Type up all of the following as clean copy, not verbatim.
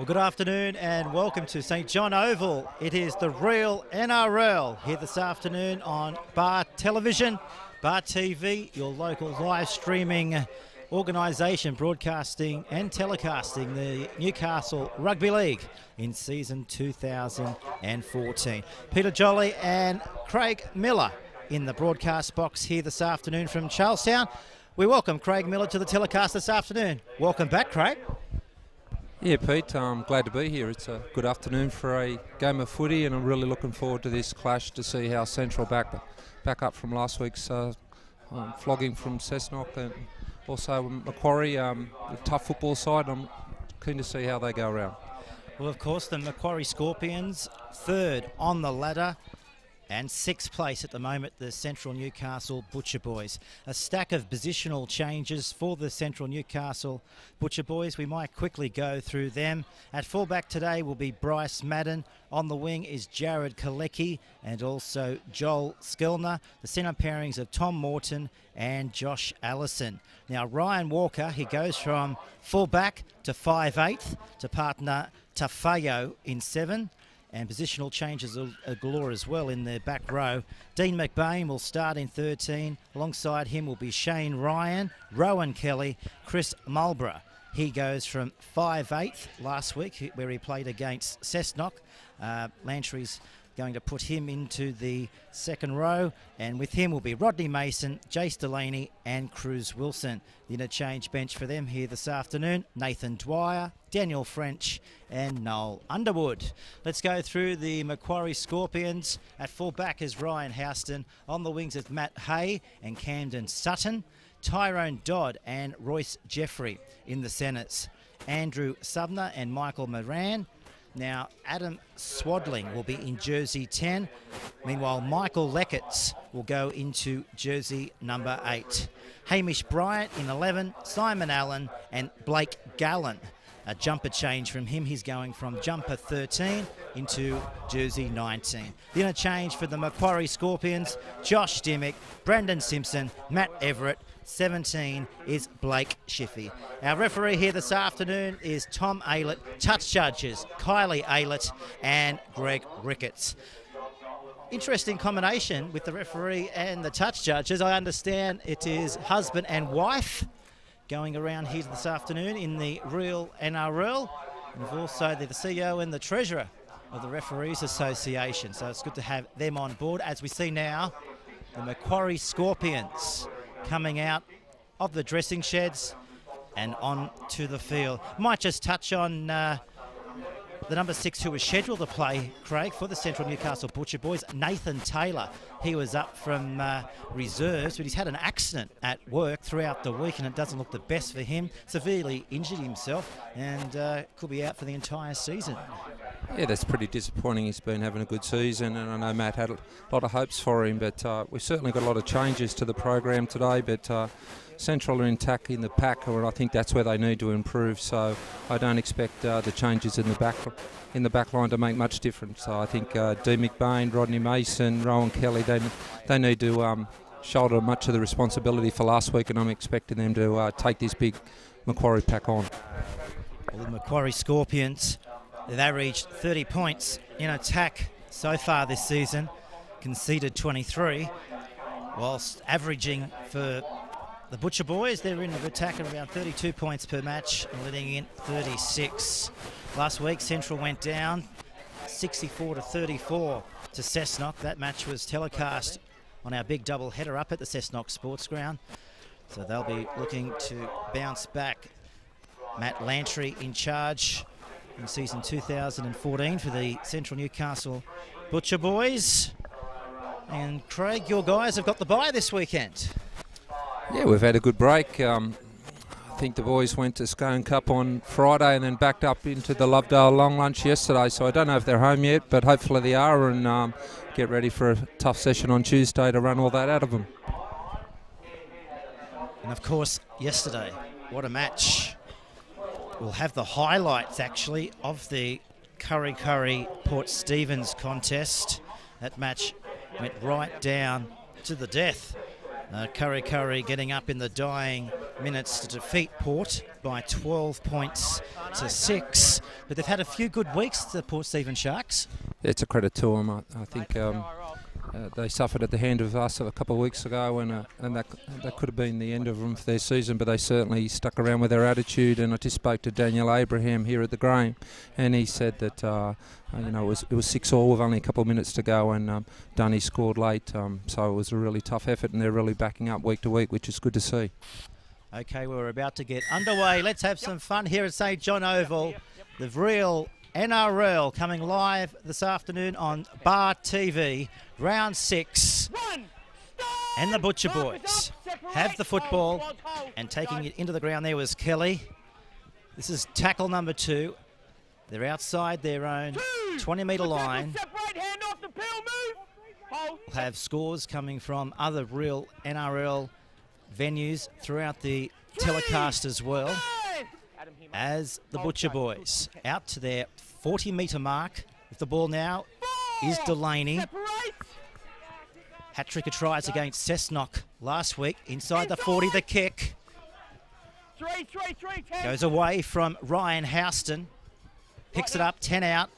Well, good afternoon and welcome to St John Oval. It is the real NRL here this afternoon on Bar Television, Bar TV, your local live streaming organisation broadcasting and telecasting the Newcastle Rugby League in season 2014. Peter Jolly and Craig Miller in the broadcast box here this afternoon from Charlestown. We welcome Craig Miller to the telecast this afternoon. Welcome back, Craig. Yeah, Pete, I'm glad to be here. It's a good afternoon for a game of footy, and I'm really looking forward to this clash to see how Central back up from last week's flogging from Cessnock, and also Macquarie, a tough football side. I'm keen to see how they go around. Well, of course, the Macquarie Scorpions, third on the ladder, and sixth place at the moment, the Central Newcastle Butcher Boys. A stack of positional changes for the Central Newcastle Butcher Boys. We might quickly go through them. At fullback today will be Bryce Madden. On the wing is Jared Kalecki and also Joel Skellner. The centre pairings of Tom Morton and Josh Allison. Now, Ryan Walker, he goes from fullback to 5'8", to partner Tafayo in 7. And positional changes are galore as well in the back row. Dean McBain will start in 13. Alongside him will be Shane Ryan, Rowan Kelly, Chris Mulborough. He goes from 5'8" last week, where he played against Cessnock. Lantry's going to put him into the second row, and with him will be Rodney Mason, Jace Delaney and Cruz Wilson. The interchange bench for them here this afternoon: Nathan Dwyer, Daniel French and Noel Underwood. Let's go through the Macquarie Scorpions. At full-back is Ryan Houston. On the wings is Matt Hay and Camden Sutton. Tyrone Dodd and Royce Jeffrey in the centres. Andrew Subner and Michael Moran. Now, Adam Swadling will be in jersey 10. Meanwhile, Michael Leckitts will go into jersey number 8. Hamish Bryant in 11, Simon Allen and Blake Gallen. A jumper change from him. He's going from jumper 13 into jersey 19. The interchange for the Macquarie Scorpions: Josh Dimmick, Brandon Simpson, Matt Everett. 17 is Blake Shiffey. Our referee here this afternoon is Tom Aylett. Touch judges Kylie Aylett and Greg Ricketts. Interesting combination with the referee and the touch judges. I understand it is husband and wife going around here this afternoon in the real NRL. And we've also the CEO and the treasurer of the Referees Association. So it's good to have them on board. As we see now, the Macquarie Scorpions coming out of the dressing sheds and on to the field. Might just touch on the number 6 who was scheduled to play, Craig, for the Central Newcastle Butcher Boys, Nathan Taylor. He was up from reserves, but he's had an accident at work throughout the week and it doesn't look the best for him. Severely injured himself and could be out for the entire season. Yeah, that's pretty disappointing. He's been having a good season, and I know Matt had a lot of hopes for him, but we've certainly got a lot of changes to the program today, but Central are intact in the pack, and I think that's where they need to improve, so I don't expect the changes in the back line to make much difference. So I think Dean McBain, Rodney Mason, Rowan Kelly, they need to shoulder much of the responsibility for last week, and I'm expecting them to take this big Macquarie pack on. Well, the Macquarie Scorpions, they've averaged 30 points in attack so far this season, conceded 23, whilst averaging for the Butcher Boys, they're in an attack of around 32 points per match and letting in 36. Last week, Central went down 64-34 to Cessnock. That match was telecast on our big double header up at the Cessnock Sports Ground. So they'll be looking to bounce back. Matt Lantry in charge in season 2014 for the Central Newcastle Butcher Boys. And Craig, your guys have got the bye this weekend. Yeah, we've had a good break. I think the boys went to Scone Cup on Friday and then backed up into the Lovedale long lunch yesterday, so I don't know if they're home yet, but hopefully they are, and get ready for a tough session on Tuesday to run all that out of them. And of course, yesterday, what a match. We'll have the highlights actually of the Curry Port Stephens contest. That match went right down to the death. Curry getting up in the dying minutes to defeat Port by 12 points to 6. But they've had a few good weeks, the Port Stephen Sharks. It's a credit to them. I think they suffered at the hand of us a couple of weeks ago, and that could have been the end of them for their season, but they certainly stuck around with their attitude. And I just spoke to Daniel Abraham here at the Graham, and he said that it was 6-all with only a couple of minutes to go, and Dunny scored late, so it was a really tough effort, and they're really backing up week to week, which is good to see. Okay, we're about to get underway. Let's have some fun here at St John Oval. The real NRL coming live this afternoon on Bar TV. Round 6. And the Butcher Boys have the football, and taking it into the ground there was Kelly. This is tackle number 2. They're outside their own 20-metre line. We'll have scores coming from other real NRL venues throughout the telecast as well, as the Butcher Boys out to their 40-metre mark. With the ball now is Delaney. Hat-trick of tries against Cessnock last week. Inside the 40, the kick. Goes away from Ryan Houston. Picks it up, 10 out.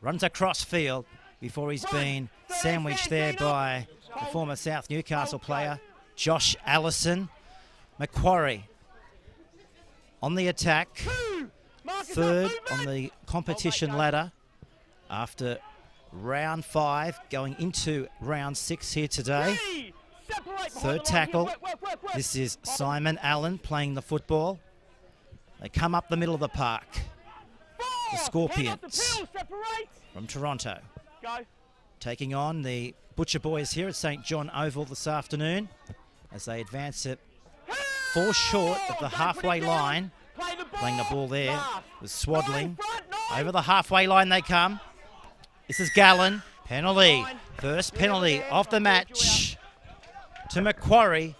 Runs across field before he's been sandwiched there by the former South Newcastle player, Josh Allison. Macquarie on the attack. Third on the competition ladder after round 5, going into round 6 here today. Third tackle. This is Simon Allen playing the football. They come up the middle of the park. The Scorpions from Toronto taking on the Butcher Boys here at St John Oval this afternoon as they advance it 4 short of the halfway line. Playing the ball there with Swaddling. Over the halfway line they come. This is Gallen. Penalty. First penalty of the match to Macquarie.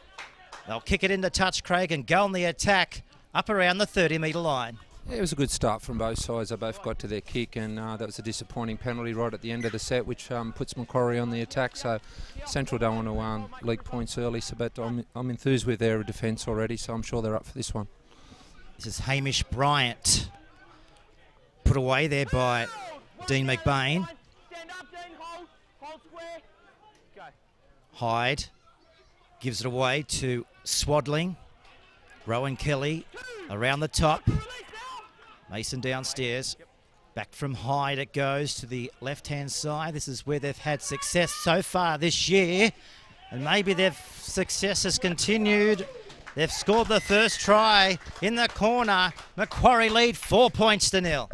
They'll kick it into touch, Craig, and go on the attack up around the 30-metre line. Yeah, it was a good start from both sides. They both got to their kick, and that was a disappointing penalty right at the end of the set, which puts Macquarie on the attack. So Central don't want to leak points early, but I'm enthused with their defence already, so I'm sure they're up for this one. This is Hamish Bryant. Put away there by Dean McBain. Hyde gives it away to Swaddling. Rowan Kelly around the top. Mason downstairs. Back from Hyde it goes to the left-hand side. This is where they've had success so far this year. And maybe their success has continued. They've scored the first try in the corner. Macquarie lead 4 points to 0.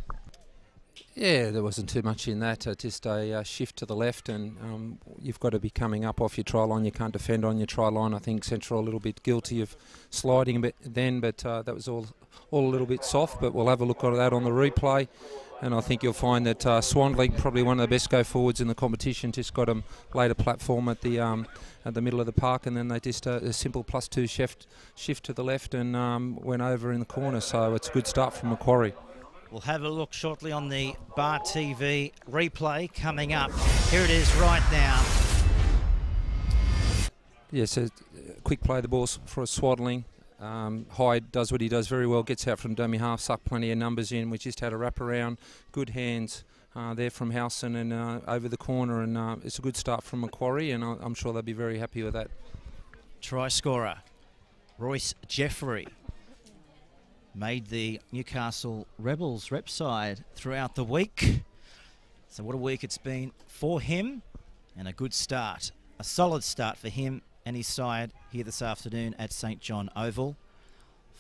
Yeah, there wasn't too much in that. Just a shift to the left, and you've got to be coming up off your try line. You can't defend on your try line. I think Central a little bit guilty of sliding a bit then, but that was all a little bit soft. But we'll have a look at that on the replay, and I think you'll find that Swanley, probably one of the best go-forwards in the competition, just got them laid a platform at the middle of the park, and then they just a simple +2 shift to the left and went over in the corner. So it's a good start from Macquarie. We'll have a look shortly on the Bar TV replay coming up. Here it is right now. Yeah, so quick play the ball for a Swaddling. Hyde does what he does very well, gets out from dummy half, sucked plenty of numbers in. We just had a wrap around, good hands there from Howson and over the corner, and it's a good start from Macquarie, and I'm sure they'll be very happy with that. Try scorer, Royce Jeffrey. Made the Newcastle Rebels rep side throughout the week. So what a week it's been for him, and a good start. A solid start for him and his side here this afternoon at St John Oval.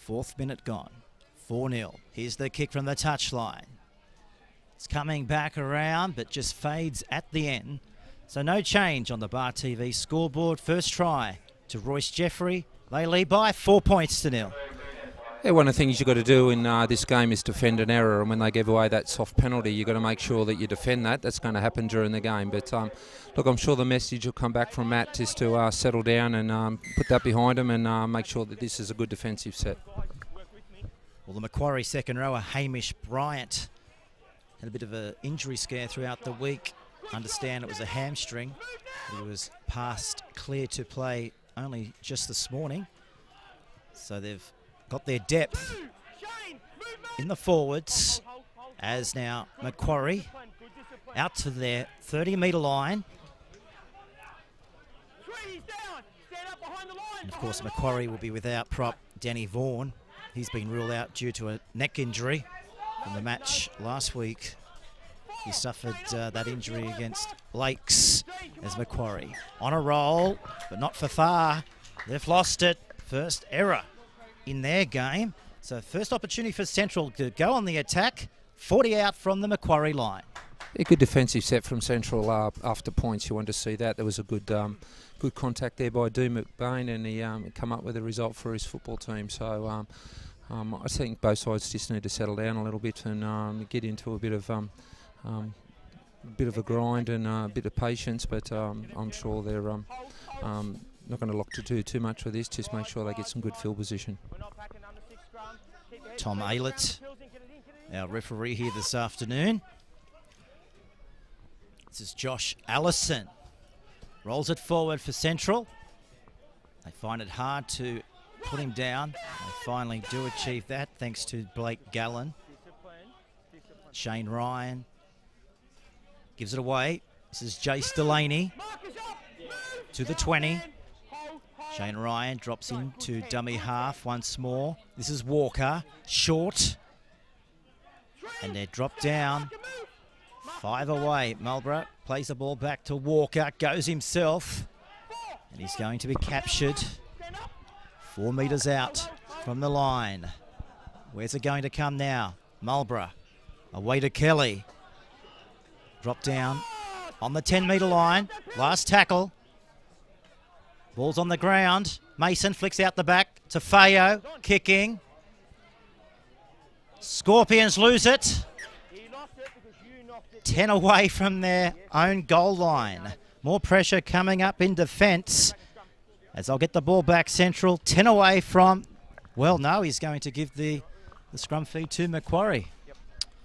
4th minute gone. 4-0. Here's the kick from the touchline. It's coming back around, but just fades at the end. So no change on the Bar TV scoreboard. First try to Royce Jeffrey. They lead by 4 points to 0. Yeah, one of the things you've got to do in this game is defend an error, and when they give away that soft penalty, you've got to make sure that you defend that. That's going to happen during the game. But look, I'm sure the message will come back from Matt is to settle down and put that behind him and make sure that this is a good defensive set. Well, the Macquarie second rower, Hamish Bryant, had a bit of an injury scare throughout the week. Understand it was a hamstring. He was passed clear to play only just this morning. So they've got their depth in the forwards, as now Macquarie out to their 30-metre line. And of course Macquarie will be without prop Danny Vaughan. He's been ruled out due to a neck injury from the match last week. He suffered that injury against Lakes as Macquarie. On a roll, but not for far. They've lost it. First error in their game. So first opportunity for Central to go on the attack. 40 out from the Macquarie line. A good defensive set from Central after points. You want to see that. There was a good good contact there by Dean McBain, and he come up with a result for his football team. So I think both sides just need to settle down a little bit and get into a bit of a grind and a bit of patience. But I'm sure they're not going to look to do too much with this. Just make sure they get some good field position. Tom Aylett, our referee here this afternoon. This is Josh Allison. Rolls it forward for Central. They find it hard to put him down. They finally do achieve that thanks to Blake Gallen. Shane Ryan gives it away. This is Jace Delaney to the 20. Shane Ryan drops into dummy half once more. This is Walker, short. And they're dropped down. 5 away. Marlborough plays the ball back to Walker, goes himself. And he's going to be captured. 4 metres out from the line. Where's it going to come now? Marlborough away to Kelly. Drop down on the 10-metre line. Last tackle. Ball's on the ground. Mason flicks out the back to Fayo, kicking. Scorpions lose it. 10 away from their own goal line. More pressure coming up in defence as they'll get the ball back. Central 10 away from, well, no, he's going to give the scrum feed to Macquarie.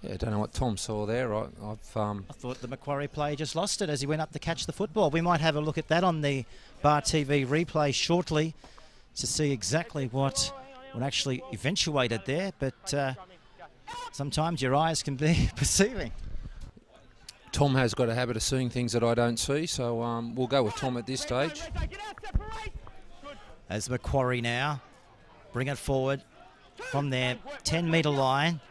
Yeah, I don't know what Tom saw there. I thought the Macquarie player just lost it as he went up to catch the football. We might have a look at that on the Bar TV replay shortly to see exactly what actually eventuated there, but sometimes your eyes can be perceiving. Tom has got a habit of seeing things that I don't see, so we'll go with Tom at this stage. As Macquarie now bring it forward from their 10-metre line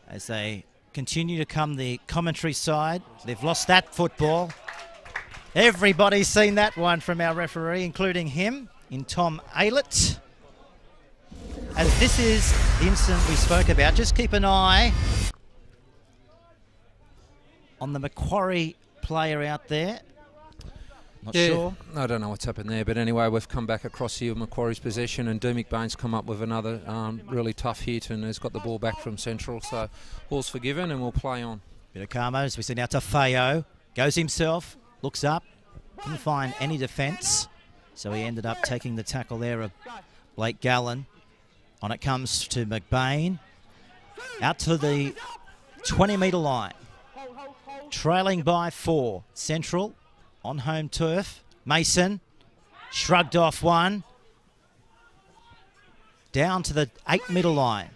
as they continue to come the commentary side. They've lost that football. Everybody's seen that one from our referee, including him, in Tom Aylett. As this is the incident we spoke about, just keep an eye on the Macquarie player out there. Not sure. I don't know what's happened there, but anyway, we've come back across here with Macquarie's possession, and Dean McBain's come up with another really tough hit and has got the ball back from Central, so all's forgiven and we'll play on. Bit of karma as we see now to Fayo. Goes himself, looks up, couldn't find any defence, so he ended up taking the tackle there of Blake Gallen. On it comes to McBain, out to the 20-metre line. Trailing by 4. Central on home turf. Mason shrugged off one. Down to the 8-metre line.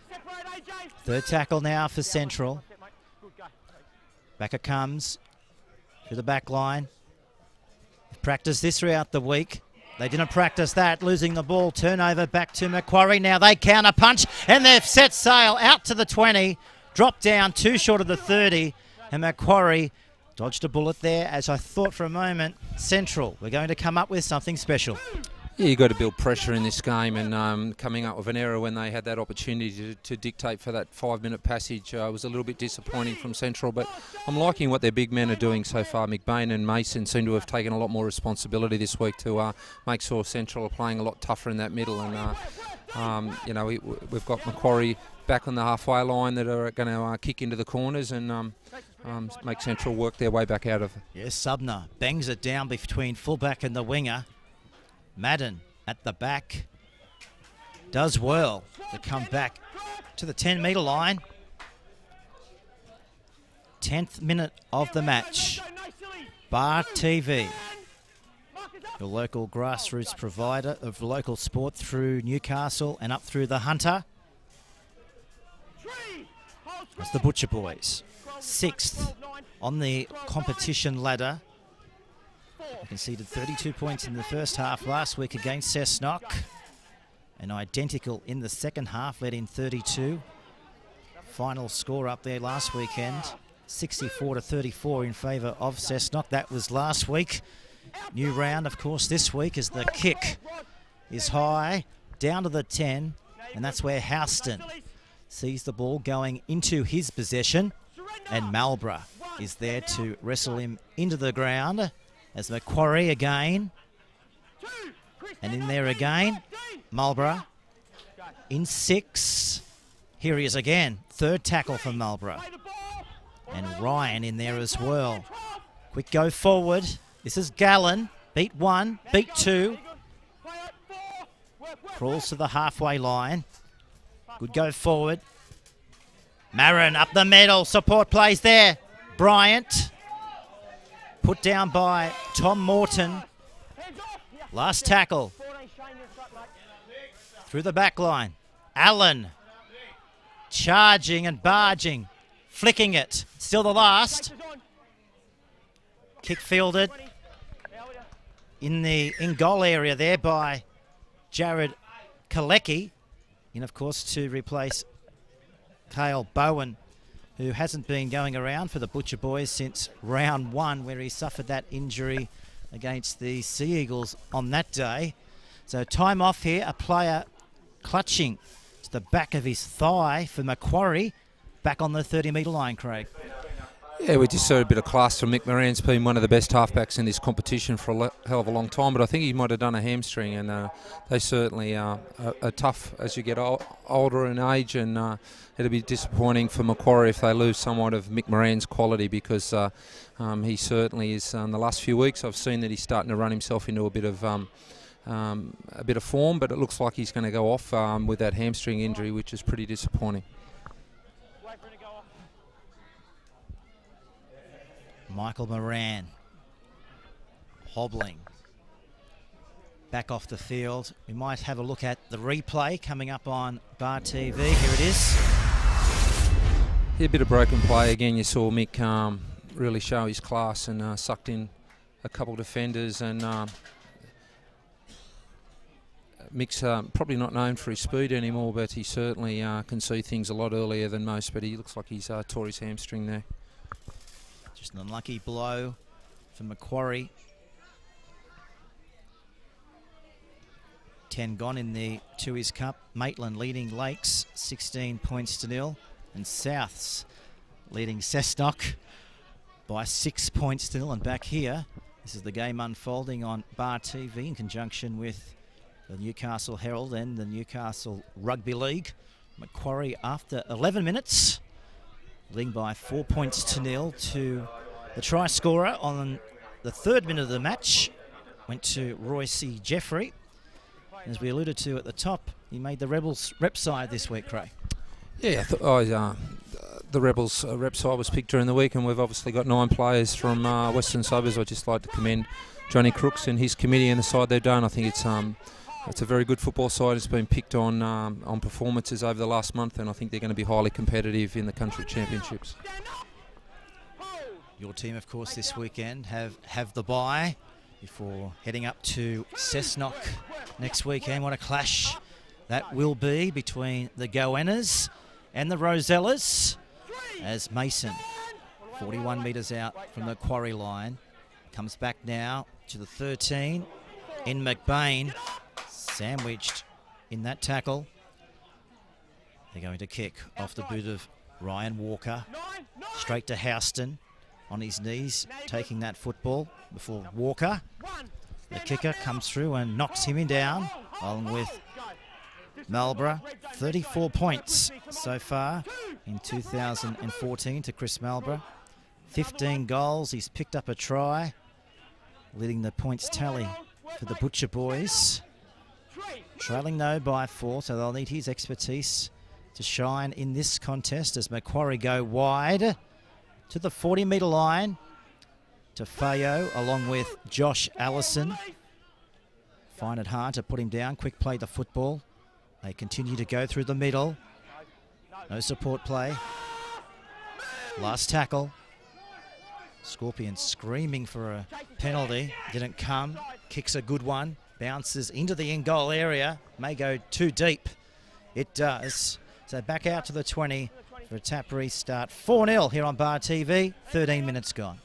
Third tackle now for Central. Back it comes to the back line. Practiced this throughout the week. They didn't practice that, losing the ball. Turnover back to Macquarie. Now they counter punch and they've set sail out to the 20. Dropped down too short of the 30. And Macquarie dodged a bullet there, as I thought for a moment. Central, we're going to come up with something special. Yeah, you've got to build pressure in this game, and coming up with an error when they had that opportunity to dictate for that 5-minute passage was a little bit disappointing from Central, but I'm liking what their big men are doing so far. McBain and Mason seem to have taken a lot more responsibility this week to make sure Central are playing a lot tougher in that middle, and you know, we've got Macquarie back on the halfway line that are going to kick into the corners and make Central work their way back out of it. Yes, Subner bangs it down between fullback and the winger. Madden at the back does well to come back to the 10-metre line. 10th minute of the match. Bar TV. your local grassroots provider of local sport through Newcastle and up through the Hunter. That's the Butcher Boys, 6th on the competition ladder. They conceded 32 points in the first half last week against Cessnock, and identical in the second half, led in 32. Final score up there last weekend, 64-34 in favour of Cessnock. That was last week. New round, of course, this week as the kick is high, down to the 10, and that's where Houston sees the ball going into his possession, and Marlborough is there to wrestle him into the ground as Macquarie again, and in there again, Marlborough in 6. Here he is again, 3rd tackle for Marlborough, and Ryan in there as well. Quick go forward. This is Gallen, beat 1, beat 2. Crawls to the halfway line. Good go forward. Marin up the middle, support plays there. Bryant, put down by Tom Morton. Last tackle. Through the back line. Allen, charging and barging, flicking it. Still the last. Kick fielded in goal area there by Jared Kalecki, and of course to replace Cale Bowen, who hasn't been going around for the Butcher Boys since round 1, where he suffered that injury against the Sea Eagles on that day. So time off here, a player clutching to the back of his thigh for Macquarie, back on the 30-metre line, Craig. Yeah, we just saw a bit of class from Mick Moran's been one of the best halfbacks in this competition for a hell of a long time, but I think he might have done a hamstring, and they certainly are tough as you get older in age, and it'll be disappointing for Macquarie if they lose somewhat of Mick Moran's quality, because he certainly is. In the last few weeks I've seen that he's starting to run himself into a bit of form, but it looks like he's going to go off with that hamstring injury, which is pretty disappointing. Michael Moran hobbling back off the field. We might have a look at the replay coming up on Bar TV. Here it is. Yeah, a bit of broken play again. You saw Mick really show his class and sucked in a couple of defenders, and Mick's probably not known for his speed anymore, but he certainly can see things a lot earlier than most, but he looks like he's tore his hamstring there. Just an unlucky blow for Macquarie. 10 gone in the Tui's Cup. Maitland leading Lakes 16 points to 0, and Souths leading Cessnock by 6 points to 0. And back here, this is the game unfolding on Bar TV in conjunction with the Newcastle Herald and the Newcastle Rugby League. Macquarie, after 11 minutes, leading by 4 points to 0 to the try scorer on the 3rd minute of the match. Went to Royce Jeffrey. As we alluded to at the top, he made the Rebels rep side this week, Craig. Yeah, the Rebels rep side was picked during the week, and we've obviously got 9 players from Western Suburbs. I'd just like to commend Johnny Crooks and his committee and the side they've done. I think it's a very good football side. It's been picked on performances over the last month, and I think they're going to be highly competitive in the country championships. Your team, of course, this weekend have the bye before heading up to Cessnock next weekend. What a clash that will be between the Goannas and the Rosellas, as Mason, 41 metres out from the quarry line, comes back now to the 13 in McBain, sandwiched in that tackle. They're going to kick off the boot of Ryan Walker, straight to Houston, on his knees, taking that football before Walker. The kicker comes through and knocks him down, along with Marlborough. 34 points so far in 2014 to Chris Marlborough. 15 goals, he's picked up a try, leading the points tally for the Butcher Boys. Trailing though by 4, so they'll need his expertise to shine in this contest as Macquarie go wide to the 40-metre line to Fayo, along with Josh Allison. find it hard to put him down. Quick play the football. They continue to go through the middle. No support play. Last tackle. Scorpions screaming for a penalty. Didn't come. Kicks a good one. Bounces into the in-goal area. May go too deep. It does. So back out to the 20 for a tap restart. 4-0 here on Bar TV. 13 minutes gone.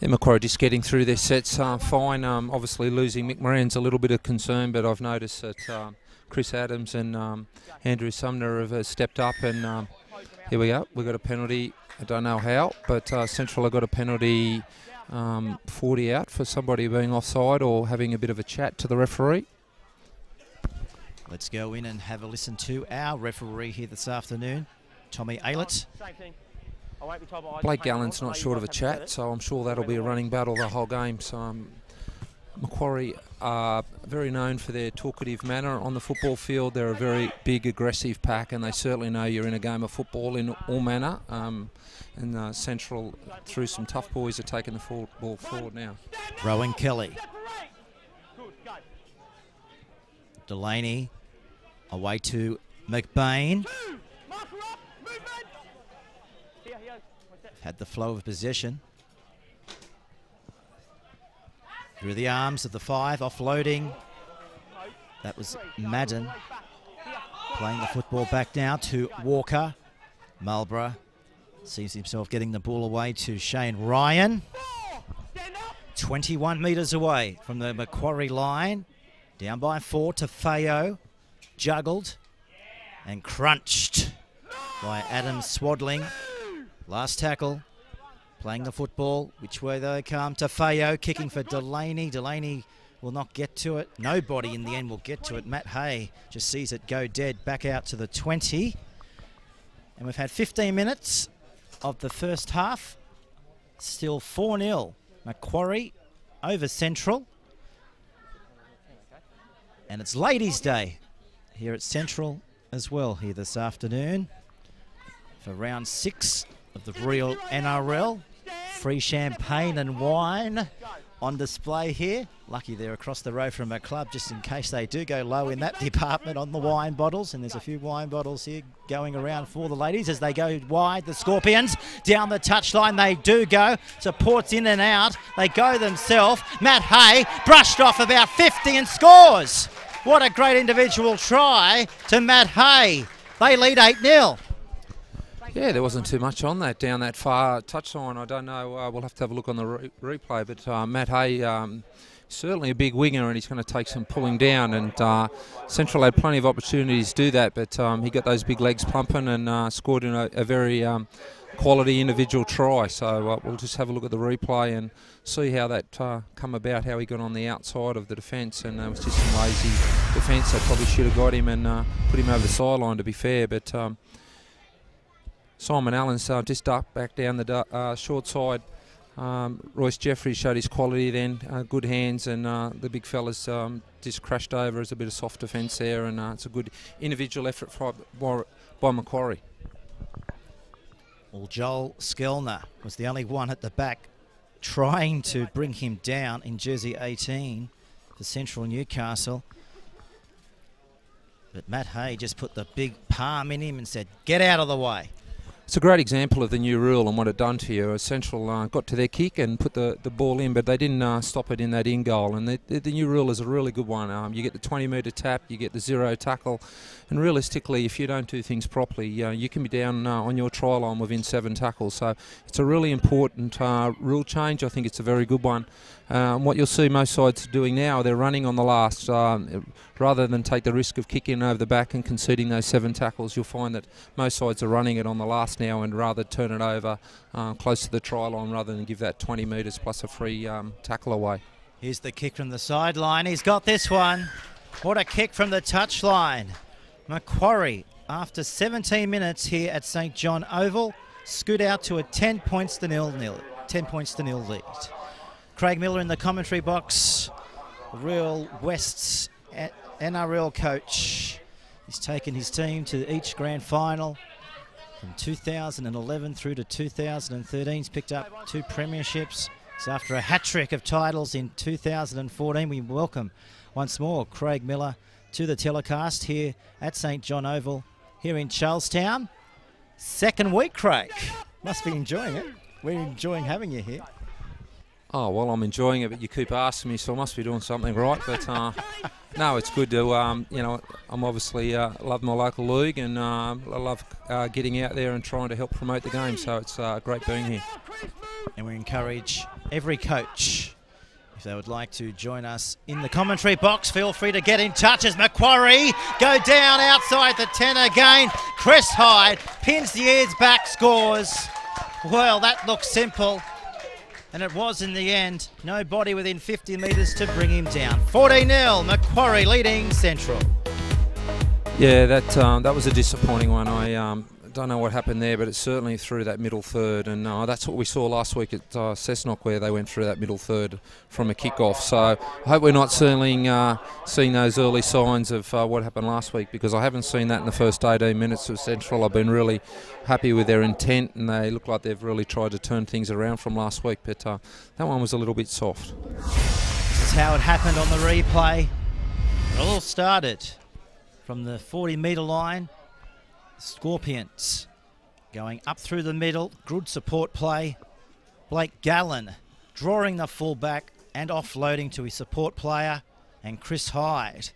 Yeah, Macquarie just getting through their sets fine. Obviously losing Mick Moran's a little bit of concern, but I've noticed that Chris Adams and Andrew Sumner have stepped up, and here we go. We've got a penalty. I don't know how, but Central have got a penalty 40 out for somebody being offside or having a bit of a chat to the referee. Let's go in and have a listen to our referee here this afternoon, Tommy Aylett. Blake Gallen's not short of a chat, so I'm sure that'll be a running battle the whole game. So Macquarie are very known for their talkative manner on the football field. They're a very big, aggressive pack, and they certainly know you're in a game of football in all manner. And Central, through some tough boys, are taking the ball forward now. Rowan Kelly. Delaney away to McBain. Had the flow of possession. Through the arms of the 5, offloading. That was Madden. Playing the football back now to Walker. Marlborough sees himself getting the ball away to Shane Ryan. 21 metres away from the Macquarie line. Down by 4 to Fayo. Juggled and crunched by Adam Swadling. Last tackle. Playing the football. Which way they come to Fayo. Kicking for Delaney. Delaney will not get to it. Nobody in the end will get to it. Matt Hay just sees it go dead. Back out to the 20. And we've had 15 minutes of the first half. Still 4-0. Macquarie over Central. And it's Ladies' Day here at Central as well here this afternoon for round 6 of the real NRL. Free champagne and wine on display here. Lucky they're across the road from a club just in case they do go low in that department on the wine bottles. And there's a few wine bottles here going around for the ladies as they go wide. The Scorpions down the touchline. They do go. Supports in and out. They go themselves. Matt Hay brushed off about 50 and scores. What a great individual try to Matt Hay. They lead 8-0. Yeah, there wasn't too much on that down that far touchline. I don't know. We'll have to have a look on the replay. But Matt Hay, certainly a big winger, and he's going to take some pulling down. And Central had plenty of opportunities to do that, but he got those big legs pumping and scored in a very quality individual try. So we'll just have a look at the replay and see how that come about, how he got on the outside of the defence. And it was just some lazy defence. They probably should have got him and put him over the sideline, to be fair. But Simon Allen's just ducked back down the short side. Royce Jeffries showed his quality then, good hands, and the big fella's just crashed over as a bit of soft defence there, and it's a good individual effort by Macquarie. Well, Joel Skellner was the only one at the back trying to bring him down in jersey 18 for Central Newcastle. But Matt Hay just put the big palm in him and said, "Get out of the way." It's a great example of the new rule and what it done to you. Central got to their kick and put the ball in, but they didn't stop it in that in goal. And the new rule is a really good one. You get the 20-metre tap, you get the 0 tackle, and realistically, if you don't do things properly, you can be down on your try line within 7 tackles. So it's a really important rule change. I think it's a very good one. What you'll see most sides doing now, they're running on the last. Rather than take the risk of kicking over the back and conceding those 7 tackles, you'll find that most sides are running it on the last now and rather turn it over close to the try line rather than give that 20 metres plus a free tackle away. Here's the kick from the sideline. He's got this one. What a kick from the touchline. Macquarie, after 17 minutes here at St John Oval, scoot out to a 10 points to nil lead. Craig Miller in the commentary box. Real West's NRL coach. He's taken his team to each grand final from 2011 through to 2013. He's picked up 2 premierships. So after a hat-trick of titles in 2014, we welcome once more, Craig Miller to the telecast here at St John Oval here in Charlestown. Second week, Craig. Must be enjoying it. We're enjoying having you here. Oh, well, I'm enjoying it, but you keep asking me, so I must be doing something right. But no, it's good to, I'm obviously love my local league, and I love getting out there and trying to help promote the game. So it's great being here. And we encourage every coach, if they would like to join us in the commentary box, feel free to get in touch as Macquarie go down outside the 10 again. Chris Hyde pins the ears back, scores. Well, that looks simple. And it was in the end. Nobody within 50 metres to bring him down. 14-0, Macquarie leading Central. Yeah, that was a disappointing one. I don't know what happened there, but it's certainly through that middle third. And that's what we saw last week at Cessnock, where they went through that middle third from a kick-off. So I hope we're not seeing those early signs of what happened last week, because I haven't seen that in the first 18 minutes of Central. I've been really happy with their intent, and they look like they've really tried to turn things around from last week, but that one was a little bit soft. This is how it happened on the replay. It all started from the 40-metre line. Scorpions going up through the middle, good support play. Blake Gallen drawing the fullback and offloading to his support player, and Chris Hyde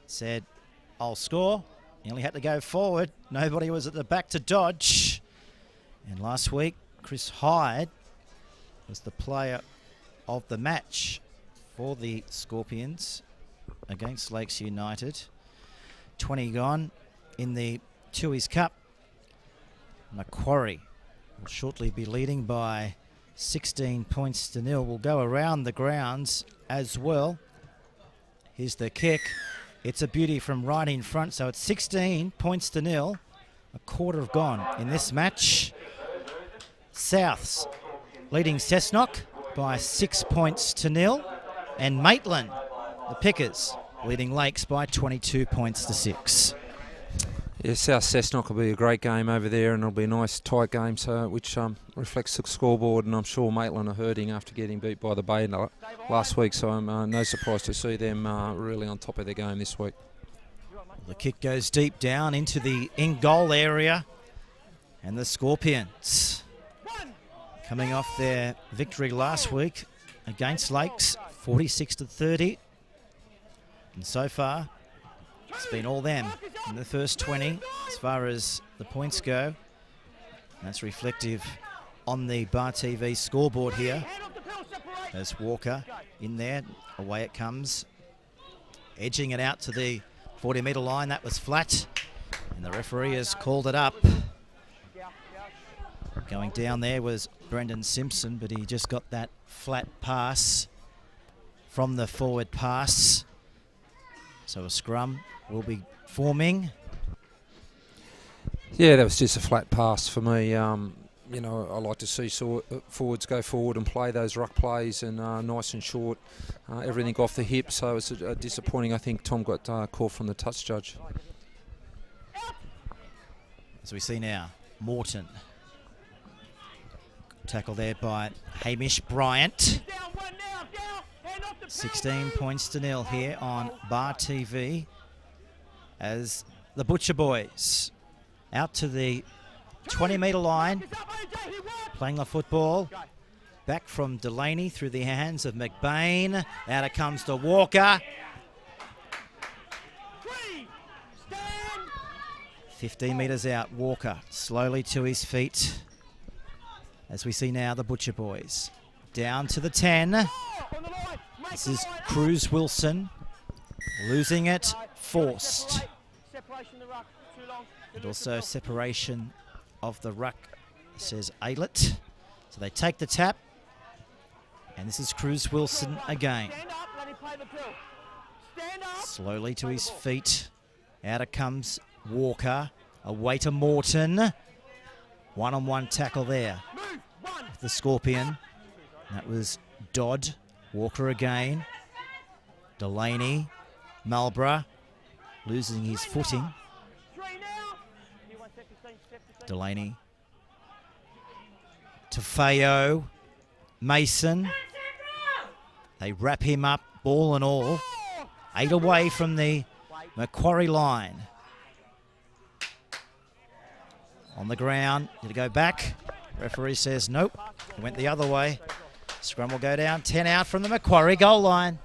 said, "I'll score." He only had to go forward. Nobody was at the back to dodge. And last week, Chris Hyde was the player of the match for the Scorpions against Lakes United. 20 gone in the Tui's Cup. Macquarie will shortly be leading by 16 points to nil. We'll go around the grounds as well. Here's the kick. It's a beauty from right in front, so it's 16 points to nil. A quarter have gone in this match. Souths leading Cessnock by 6 points to nil. And Maitland, the Pickers, leading Lakes by 22 points to 6. Yeah, South Cessnock will be a great game over there, and it'll be a nice tight game, so which reflects the scoreboard. And I'm sure Maitland are hurting after getting beat by the Bay last week, so I'm no surprise to see them really on top of their game this week. The kick goes deep down into the in-goal area, and the Scorpions, coming off their victory last week against Lakes, 46-30, and so far it's been all them in the first 20 as far as the points go. And that's reflective on the Bar TV scoreboard here. There's Walker in there. Away it comes. Edging it out to the 40-metre line. That was flat. And the referee has called it up. Going down there was Brendan Simpson, but he just got that flat pass from the forward pass. So a scrum will be forming. Yeah, that was just a flat pass for me. You know, I like to see forwards go forward and play those ruck plays, and nice and short, everything off the hip. So it's disappointing. I think Tom got caught from the touch judge. As we see now, Morton. Tackle there by Hamish Bryant. 16 points to nil here on Bar TV, as the Butcher Boys out to the 20-metre line, playing the football. Back from Delaney through the hands of McBain. Out it comes to Walker. 15 metres out, Walker slowly to his feet. As we see now the Butcher Boys down to the 10. This is Cruz Wilson losing it, forced. And also separation of the ruck, says Aylett. So they take the tap. And this is Cruz Wilson again. Slowly to his feet. Out it comes Walker. Away to Morton. One-on-one tackle there. The Scorpion. That was Dodd. Walker again. Delaney. Marlborough losing his footing. Delaney. Tafeo. Mason. They wrap him up, ball and all. 8 away from the Macquarie line. On the ground, did it go back? Referee says nope, it went the other way. Scrum will go down, 10 out from the Macquarie goal line.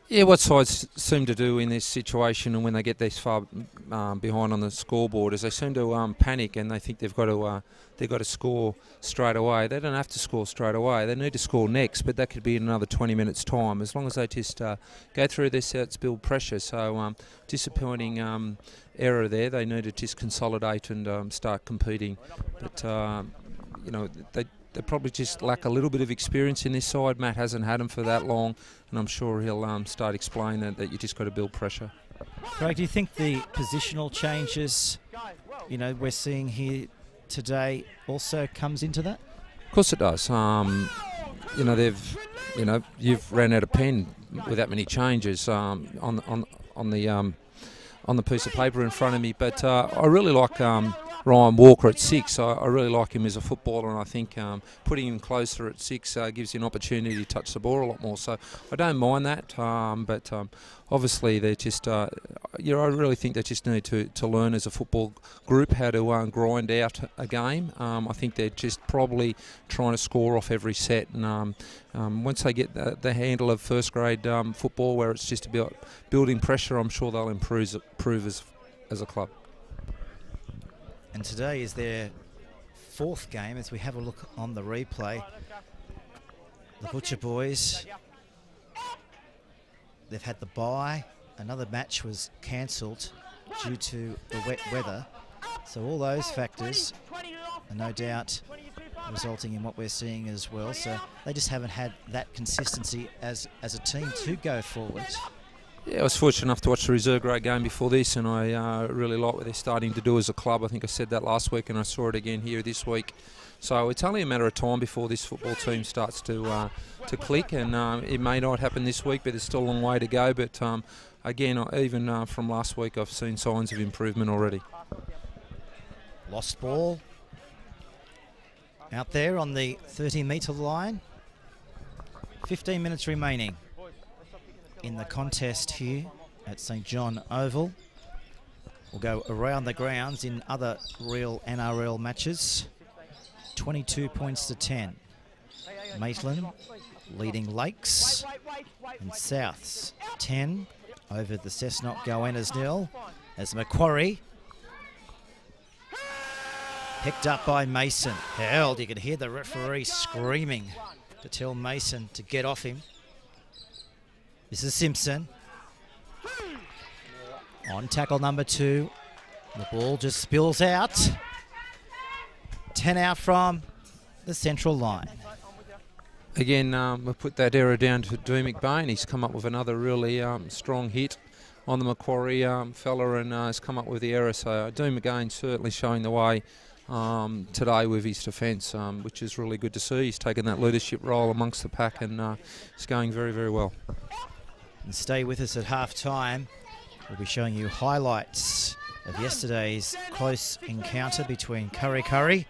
Yeah, what sides seem to do in this situation, and when they get this far behind on the scoreboard, is they seem to panic and they think they've got to score straight away. They don't have to score straight away. They need to score next, but that could be in another 20 minutes' time. As long as they just go through their sets, build pressure. So disappointing error there. They need to just consolidate and start competing. But you know, they probably just lack a little bit of experience in this side. Matt hasn't had them for that long, and I'm sure he'll start explaining that you just got to build pressure. Craig, do you think the positional changes, you know, we're seeing here today also comes into that? Of course it does. You know, you've ran out of pen with that many changes on the piece of paper in front of me. But I really like Ryan Walker at 6. I really like him as a footballer, and I think putting him closer at 6 gives you an opportunity to touch the ball a lot more. So I don't mind that, but obviously they're just, I really think they just need to learn as a football group how to grind out a game. I think they're just probably trying to score off every set, and once they get the handle of first grade football, where it's just about building pressure, I'm sure they'll improve as a club. And today is their 4th game. As we have a look on the replay, the Butcher boys, they've had the bye. Another match was cancelled due to the wet weather. So all those factors are no doubt resulting in what we're seeing as well. So they just haven't had that consistency as a team to go forward. Yeah, I was fortunate enough to watch the reserve grade game before this, and I really like what they're starting to do as a club. I think I said that last week, and I saw it again here this week. So it's only a matter of time before this football team starts to click, and it may not happen this week, but there's still a long way to go. But again, even from last week, I've seen signs of improvement already. Lost ball out there on the 30-metre line. 15 minutes remaining in the contest here at St John Oval. We'll go around the grounds in other real NRL matches. 22 points to 10. Maitland leading Lakes and Souths 10 over the Cessnock Goannas nil, as Macquarie picked up by Mason. Held, you could hear the referee screaming to tell Mason to get off him. This is Simpson. On tackle number 2. The ball just spills out. 10 out from the central line. Again, we'll put that error down to Dean McBain. He's come up with another really strong hit on the Macquarie fella, and has come up with the error. So Dean McBain certainly showing the way today with his defence, which is really good to see. He's taken that leadership role amongst the pack, and it's going very, very well. And stay with us at half-time. We'll be showing you highlights of yesterday's close encounter between Curry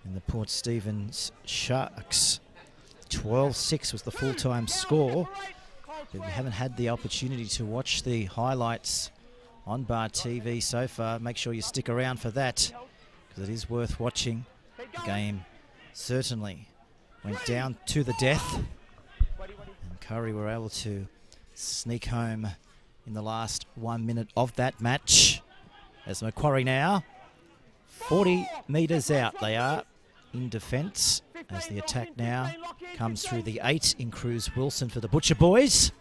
and the Port Stephens Sharks. 12-6 was the full-time score. But we haven't had the opportunity to watch the highlights on Bar TV so far. Make sure you stick around for that, because it is worth watching. The game certainly went down to the death, and Curry were able to sneak home in the last 1 minute of that match. As Macquarie now 40 metres out, they are in defence, as the attack now comes through the 8 in Cruz Wilson for the Butcher boys.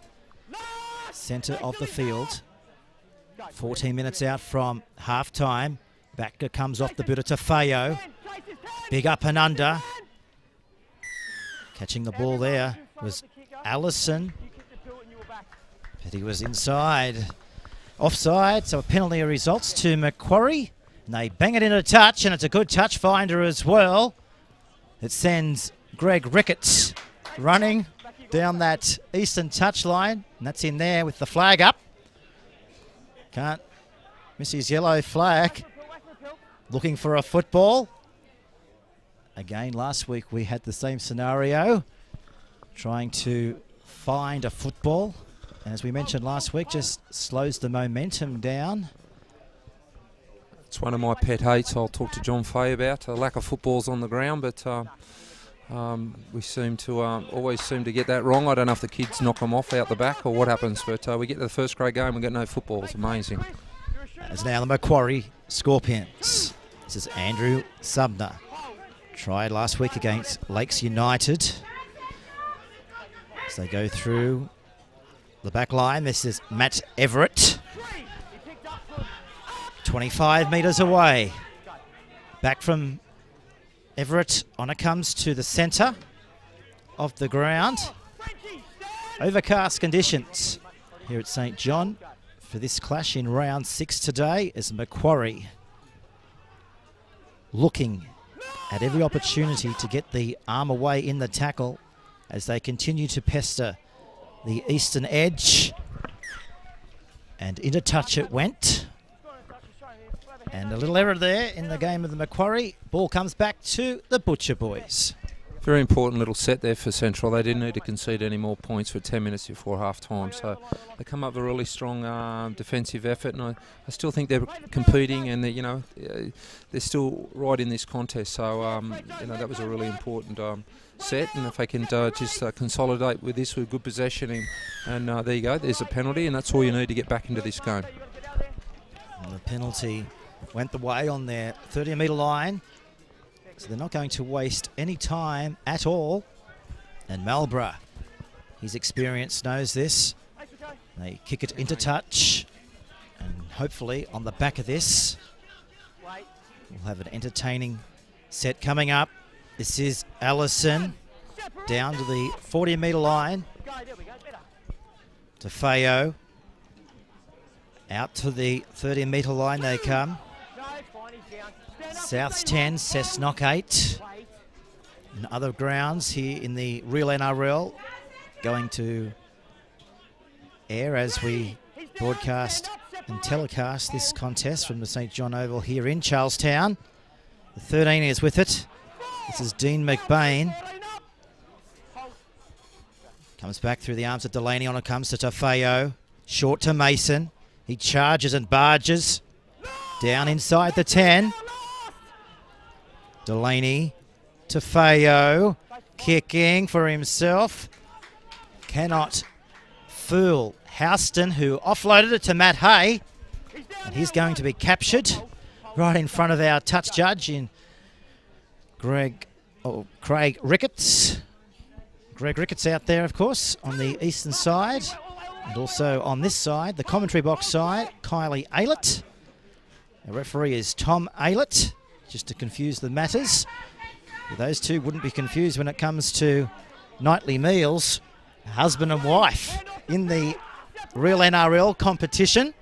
Centre of the field. 14 minutes out from half time. Backer comes off the booter to Fayo. Big up and under. Catching the ball there was Allison, but he was inside. Offside, so a penalty results to Macquarie. And they bang it in a touch, and it's a good touch finder as well. It sends Greg Ricketts running down that eastern touch line, and that's in there with the flag up. Can't miss his yellow flag. Looking for a football. Again, last week we had the same scenario, trying to find a football. And as we mentioned last week, just slows the momentum down. It's one of my pet hates. I'll talk to John Fay about a lack of footballs on the ground, but we seem to always seem to get that wrong. I don't know if the kids knock them off out the back or what happens, but we get to the first grade game, we get no footballs. Amazing. As now the Macquarie Scorpions. This is Andrew Subner. Tried last week against Lakes United. As they go through the back line, this is Matt Everett. 25 metres away. Back from Everett, on it comes to the centre of the ground. Overcast conditions here at St John for this clash in round 6 today as Macquarie looking at every opportunity to get the arm away in the tackle as they continue to pester the eastern edge. And into touch it went. And a little error there in the game of the Macquarie. Ball comes back to the Butcher boys. Very important little set there for Central. They didn't need to concede any more points for 10 minutes before half-time. So they come up with a really strong defensive effort, and I still think they're competing, and they're still right in this contest. So that was a really important set, and if they can just consolidate with this with good possession, and there you go. There's a penalty, and that's all you need to get back into this game. And the penalty went the way on their 30-metre line. So they're not going to waste any time at all. And Malborough, his experience knows this. They kick it into touch. And hopefully on the back of this, we'll have an entertaining set coming up. This is Allison down to the 40-metre line. To Feo. Out to the 30-metre line they come. South's 10, Cessnock 8. And other grounds here in the real NRL going to air as we broadcast and telecast this contest from the St John Oval here in Charlestown. The 13 is with it. This is Dean McBain. Comes back through the arms of Delaney. On it comes to Tafeo. Short to Mason. He charges and barges. Down inside the 10. Delaney to Feo, kicking for himself. Cannot fool Houston, who offloaded it to Matt Hay. And he's going to be captured right in front of our touch judge in Craig Ricketts. Greg Ricketts out there, of course, on the eastern side. And also on this side, the commentary box side, Kylie Aylett. The referee is Tom Aylett, just to confuse the matters. Those two wouldn't be confused when it comes to nightly meals. Husband and wife in the real NRL competition.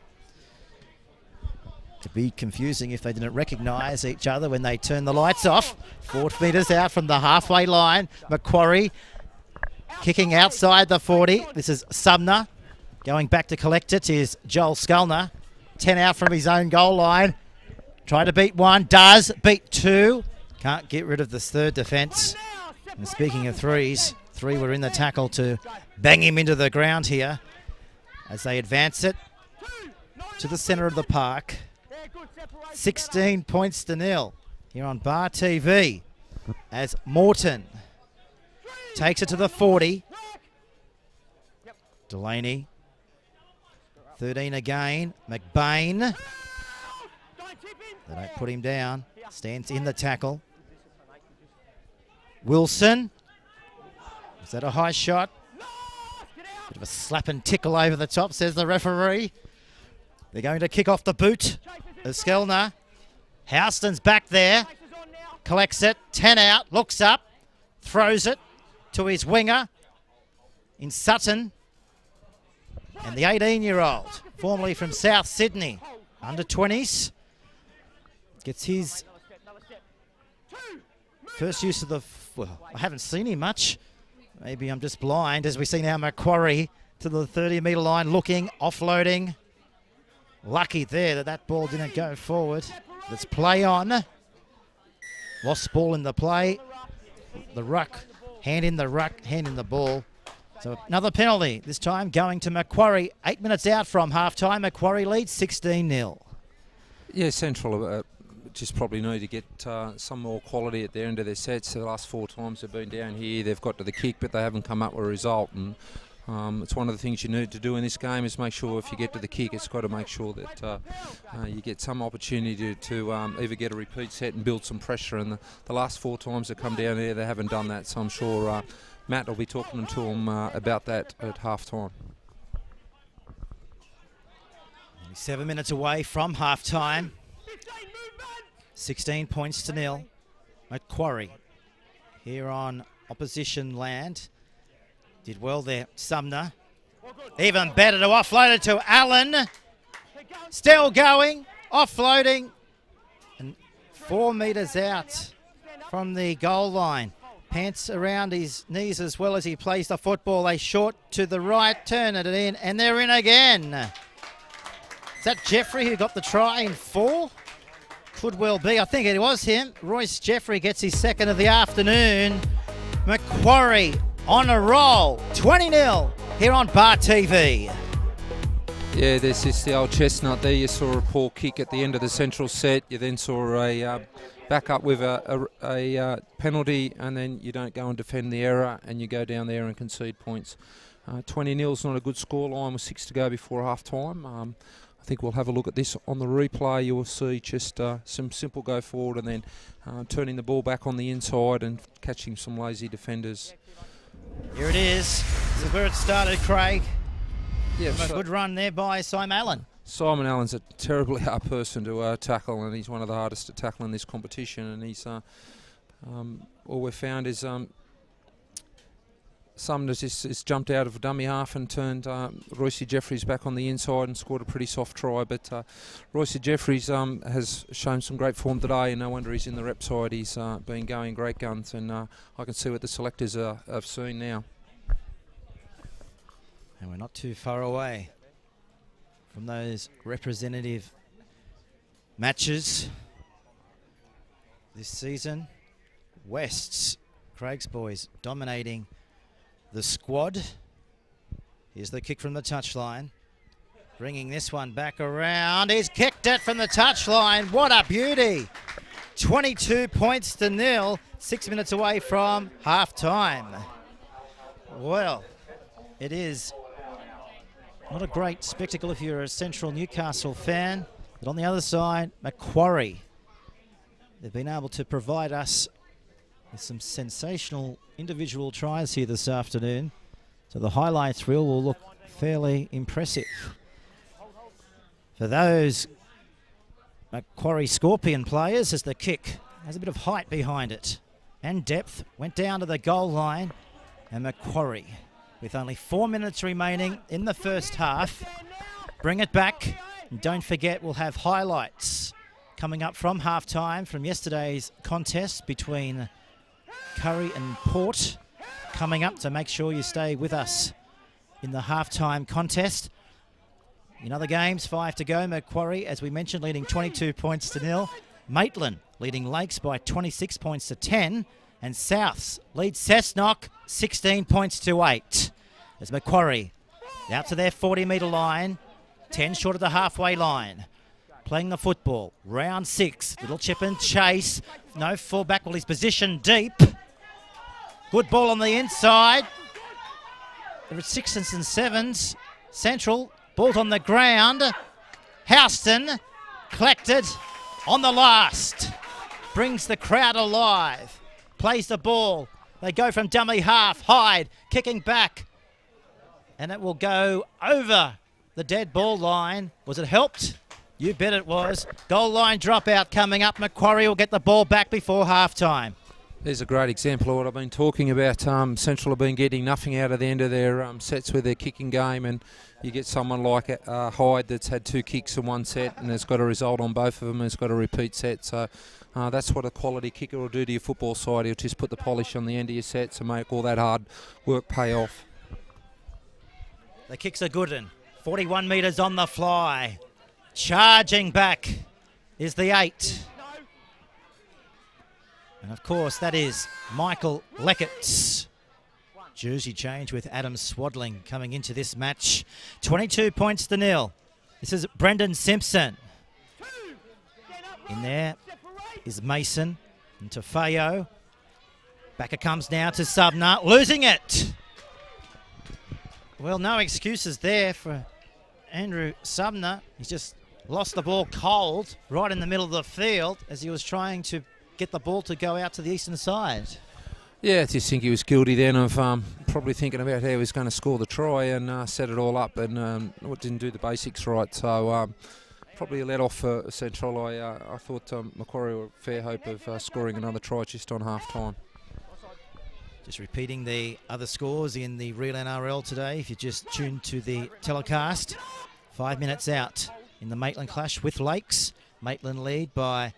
To be confusing if they didn't recognise each other when they turn the lights off. 4 metres out from the halfway line. Macquarie kicking outside the 40. This is Subner. Going back to collect it is Joel Scullner. 10 out from his own goal line. Try to beat 1, does. Beat 2. Can't get rid of this third defence. And speaking of threes, 3 were in the tackle to bang him into the ground here as they advance it to the centre of the park. 16 points to 0 here on Bar TV as Morton takes it to the 40. Delaney. 13 again. McBain. They don't put him down. Stands in the tackle. Wilson. Is that a high shot? Bit of a slap and tickle over the top, says the referee. They're going to kick off the boot of Skelner. Houston's back there. Collects it. 10 out. Looks up. Throws it to his winger in Sutton. And the 18-year-old, formerly from South Sydney, under 20s, gets his first use of the... Well, I haven't seen him much. Maybe I'm just blind, as we see now Macquarie to the 30-metre line, looking, offloading. Lucky there that that ball didn't go forward. Let's play on. Lost ball in the play. The ruck, hand in the ruck, hand in the ball. So another penalty, this time going to Macquarie. 8 minutes out from half-time. Macquarie leads 16-0. Yeah, Central just probably need to get some more quality at their end of their sets. The last 4 times they've been down here, they've got to the kick, but they haven't come up with a result. And it's one of the things you need to do in this game is make sure if you get to the kick, it's got to make sure that you get some opportunity to either get a repeat set and build some pressure. And the last 4 times they come down there, they haven't done that. So I'm sure Matt will be talking to them about that at half-time. 7 minutes away from half-time. 16 points to 0. Macquarie here on opposition land. Did well there, Sumner. Even better to offload it to Allen. Still going, offloading. And 4 metres out from the goal line. Pants around his knees as well as he plays the football. They short to the right, turn it in, and they're in again. Is that Jeffrey who got the try in 4? Could well be. I think it was him. Royce Jeffrey gets his second of the afternoon. Macquarie on a roll. 20-0 here on Bar TV. Yeah, there's just the old chestnut there. You saw a poor kick at the end of the Central set. You then saw a back up with a penalty, and then you don't go and defend the error, and you go down there and concede points. 20-0 is not a good scoreline with 6 to go before half-time. I think we'll have a look at this on the replay. You will see just some simple go forward and then turning the ball back on the inside and catching some lazy defenders. Here it is. This is where it started, Craig. Yeah, a good run there by Simon Allen. Simon Allen's a terribly hard person to tackle, and he's one of the hardest to tackle in this competition. And he's all we've found is Sumner's just jumped out of a dummy half and turned Royce Jeffries back on the inside and scored a pretty soft try. But Royce Jeffries has shown some great form today, and no wonder he's in the rep side. He's been going great guns, and I can see what the selectors have seen now. And we're not too far away from those representative matches this season. West's, Craig's boys, dominating the squad. Here's the kick from the touchline. Bringing this one back around. He's kicked it from the touchline. What a beauty. 22 points to 0. 6 minutes away from half-time. Well, it is not a great spectacle if you're a Central Newcastle fan. But on the other side, Macquarie. They've been able to provide us with some sensational individual tries here this afternoon. So the highlights reel will look fairly impressive. For those Macquarie Scorpion players, as the kick has a bit of height behind it and depth, went down to the goal line, and Macquarie, with only 4 minutes remaining in the first half, bring it back. And don't forget, we'll have highlights coming up from half-time from yesterday's contest between Curry and Port coming up, so make sure you stay with us in the half-time contest. In other games, 5 to go. Macquarie, as we mentioned, leading 22 points to 0. Maitland leading Lakes by 26 points to 10. And Souths lead Cessnock 16 points to 8. As Macquarie out to their 40-metre line, 10 short of the halfway line. Playing the football, round 6, little chip and chase. No fullback, well, he's positioned deep. Good ball on the inside. There are 6s and 7s. Central, ball on the ground. Houston collected on the last. Brings the crowd alive. Plays the ball. They go from dummy half. Hyde kicking back. And it will go over the dead ball line. Was it helped? You bet it was. Goal line dropout coming up. Macquarie will get the ball back before half-time. There's a great example of what I've been talking about. Central have been getting nothing out of the end of their sets with their kicking game, and you get someone like Hyde that's had 2 kicks in 1 set and has got a result on both of them and has got a repeat set. So that's what a quality kicker will do to your football side. He'll just put the polish on the end of your sets and make all that hard work pay off. The kicks are good, and 41 metres on the fly. Charging back is the 8. And of course, that is Michael Leckett. Jersey change with Adam Swadling coming into this match. 22 points to nil. This is Brendan Simpson. In there is Mason and Tafeo. Back it comes now to Subner, losing it. Well, no excuses there for Andrew Subner. He's just lost the ball cold right in the middle of the field as he was trying to get the ball to go out to the eastern side. Yeah, I just think he was guilty then of probably thinking about how he was going to score the try and set it all up, and didn't do the basics right. So probably a let off for Central. I thought Macquarie were a fair hope of scoring another try just on half time. Just repeating the other scores in the real NRL today, if you just tuned to the telecast. 5 minutes out in the Maitland clash with Lakes. Maitland lead by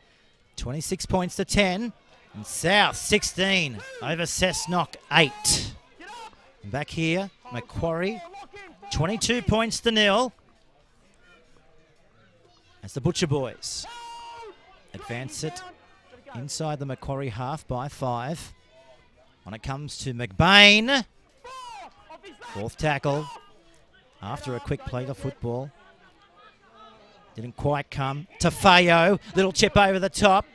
26 points to 10. And South 16 over Cessnock 8. And back here, Macquarie 22 points to nil. As the Butcher Boys advance it inside the Macquarie half by 5. When it comes to McBain, fourth tackle after a quick play of football. Didn't quite come. Tafeo, little chip over the top.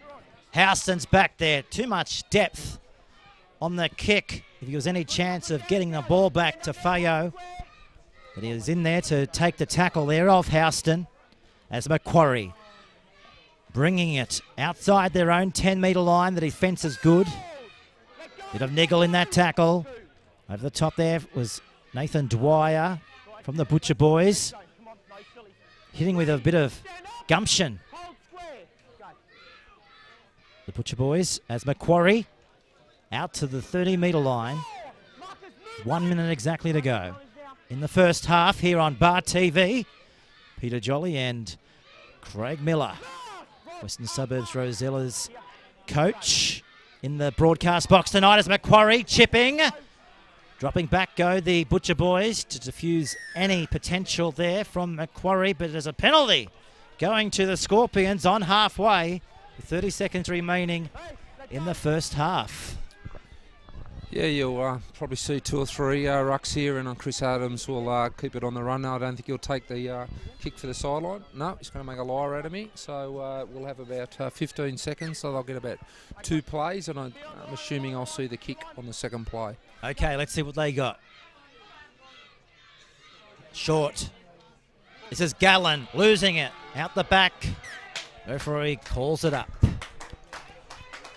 Houston's back there. Too much depth on the kick. If there was any chance of getting the ball back to Tafeo. But he was in there to take the tackle there of Houston as Macquarie bringing it outside their own 10-metre line. The defence is good. Bit of niggle in that tackle. Over the top there was Nathan Dwyer from the Butcher Boys. Hitting with a bit of gumption. The Butcher Boys as Macquarie out to the 30-metre line. 1 minute exactly to go. In the first half here on Bar TV, Peter Jolly and Craig Miller, Western Suburbs Rosella's coach. In the broadcast box tonight is Macquarie chipping. Dropping back go the Butcher Boys to defuse any potential there from Macquarie, but there's a penalty going to the Scorpions on halfway with 30 seconds remaining in the first half. Yeah, you'll probably see 2 or 3 rucks here, and Chris Adams will keep it on the run. No, I don't think he'll take the kick for the sideline. No, he's going to make a liar out of me. So we'll have about 15 seconds, so they'll get about 2 plays, and I'm assuming I'll see the kick on the second play. Okay, let's see what they got. Short. This is Gallen losing it out the back. Referee calls it up.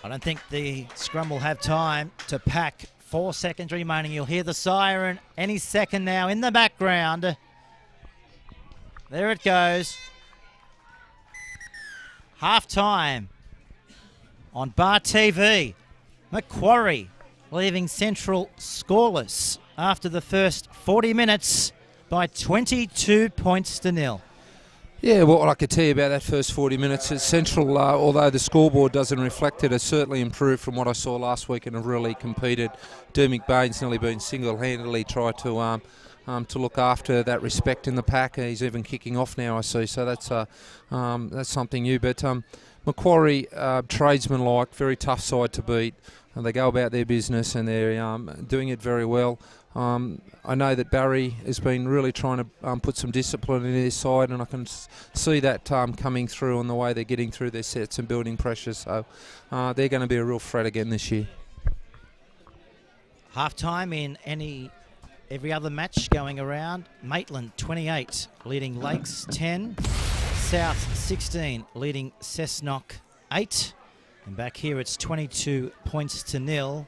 I don't think the scrum will have time to pack. 4 seconds remaining. You'll hear the siren any second now in the background. There it goes. Half time on Bar TV. Macquarie leaving Central scoreless after the first 40 minutes by 22 points to nil. Yeah, well, what I could tell you about that first 40 minutes is Central, although the scoreboard doesn't reflect it, has certainly improved from what I saw last week and have really competed. Dermot Bain's nearly been single-handedly tried to look after that respect in the pack. He's even kicking off now, I see, so that's something new. But Macquarie, tradesman-like, very tough side to beat. And they go about their business and they're doing it very well. I know that Barry has been really trying to put some discipline in his side, and I can see that coming through on the way they're getting through their sets and building pressure. So they're going to be a real threat again this year. Half-time in every other match going around. Maitland 28 leading Lakes 10. South 16 leading Cessnock 8. And back here it's 22 points to nil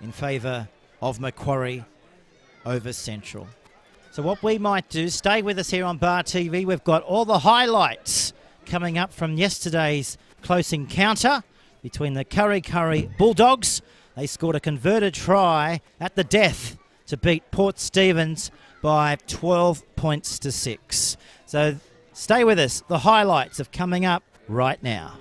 in favour of Macquarie over Central. So what we might do, stay with us here on Bar TV. We've got all the highlights coming up from yesterday's close encounter between the Curry Bulldogs. They scored a converted try at the death to beat Port Stephens by 12 points to 6. So stay with us. The highlights are coming up right now.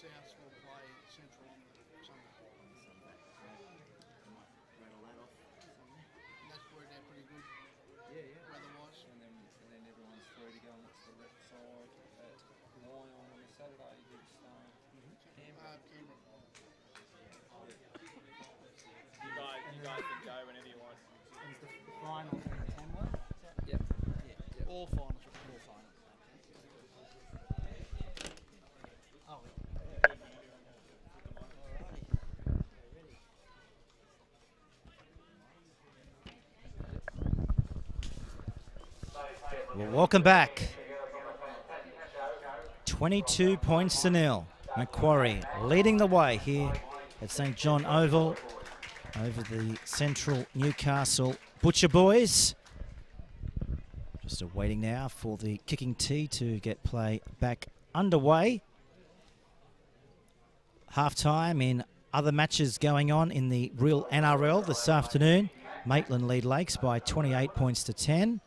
South will play Central on Sunday. And that's worked out pretty good. Weather-wise. And then everyone's free to go and watch the left side at Lyon on the Saturday against Canberra. You guys can go whenever you want. Is the final in Tamworth? Yep. All finals. All finals. Well, welcome back. 22 points to nil. Macquarie leading the way here at St John Oval over the Central Newcastle Butcher Boys. Just awaiting now for the kicking tee to get play back underway. Half-time in other matches going on in the real NRL this afternoon. Maitland lead Lakes by 28 points to 10.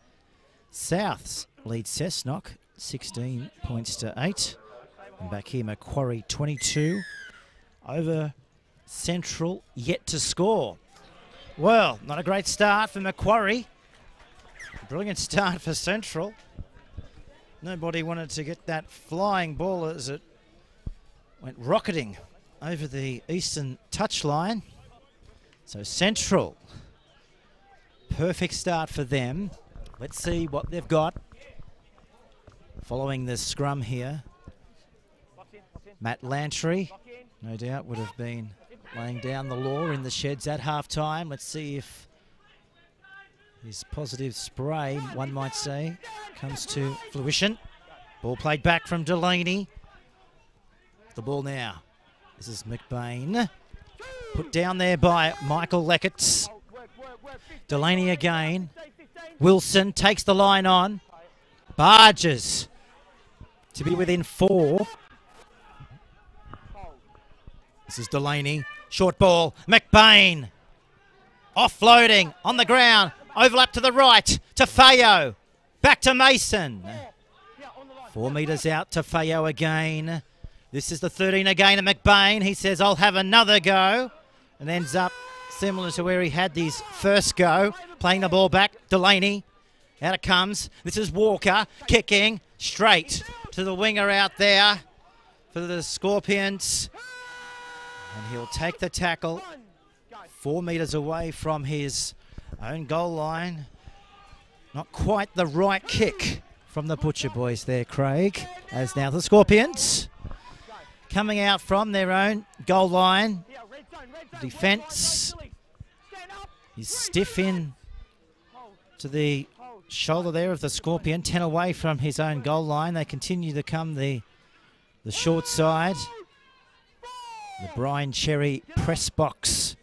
Souths lead Cessnock 16 points to 8. And back here Macquarie 22 over Central, yet to score. Well, not a great start for Macquarie. Brilliant start for Central. Nobody wanted to get that flying ball as it went rocketing over the eastern touchline. So Central, perfect start for them. Let's see what they've got following this scrum here. Matt Lantry, no doubt, would have been laying down the law in the sheds at half-time. Let's see if his positive spray, one might say, comes to fruition. Ball played back from Delaney. The ball now. This is McBain. Put down there by Michael Leckett. Delaney again. Wilson takes the line on. Barges to be within 4. This is Delaney. Short ball. McBain. Offloading on the ground. Overlap to the right. To Fayo. Back to Mason. 4 metres out to Fayo again. This is the 13 again of McBain. He says, I'll have another go. And ends up similar to where he had his first go. Playing the ball back. Delaney. Out it comes. This is Walker. Kicking straight to the winger out there for the Scorpions. And he'll take the tackle 4 metres away from his own goal line. Not quite the right kick from the Butcher Boys there, Craig. As now the Scorpions coming out from their own goal line. Defence is stiff in to the shoulder there of the Scorpion. 10 away from his own goal line. They continue to come the short side. The Brian Cherry press box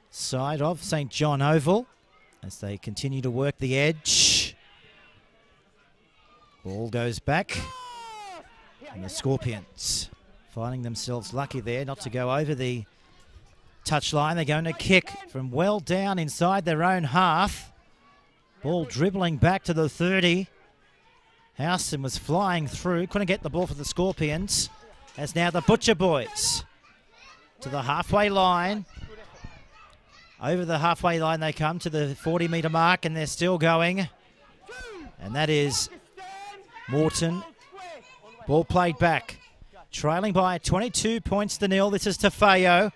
side of St John Oval as they continue to work the edge. Ball goes back. And the Scorpions finding themselves lucky there not to go over the touchline. They're going to kick from well down inside their own half. Ball dribbling back to the 30. Houston was flying through. Couldn't get the ball for the Scorpions. As now the Butcher Boys to the halfway line. Over the halfway line they come to the 40-metre mark and they're still going. And that is Morton. Ball played back. Trailing by 22 points to 0. This is Tafeo.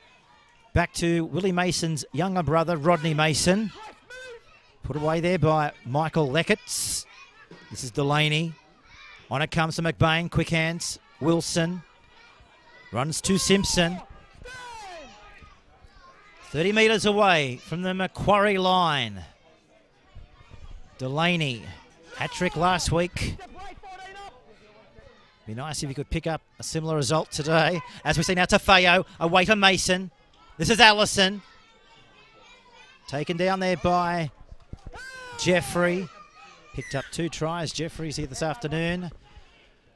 Back to Willie Mason's younger brother, Rodney Mason. Put away there by Michael Leckett. This is Delaney. On it comes to McBain. Quick hands. Wilson. Runs to Simpson. 30 metres away from the Macquarie line. Delaney. Hat-trick last week. Be nice if you could pick up a similar result today. As we see now, Tafeo away to Mason. This is Allison. Taken down there by Jeffrey. Picked up 2 tries. Jeffrey's here this afternoon.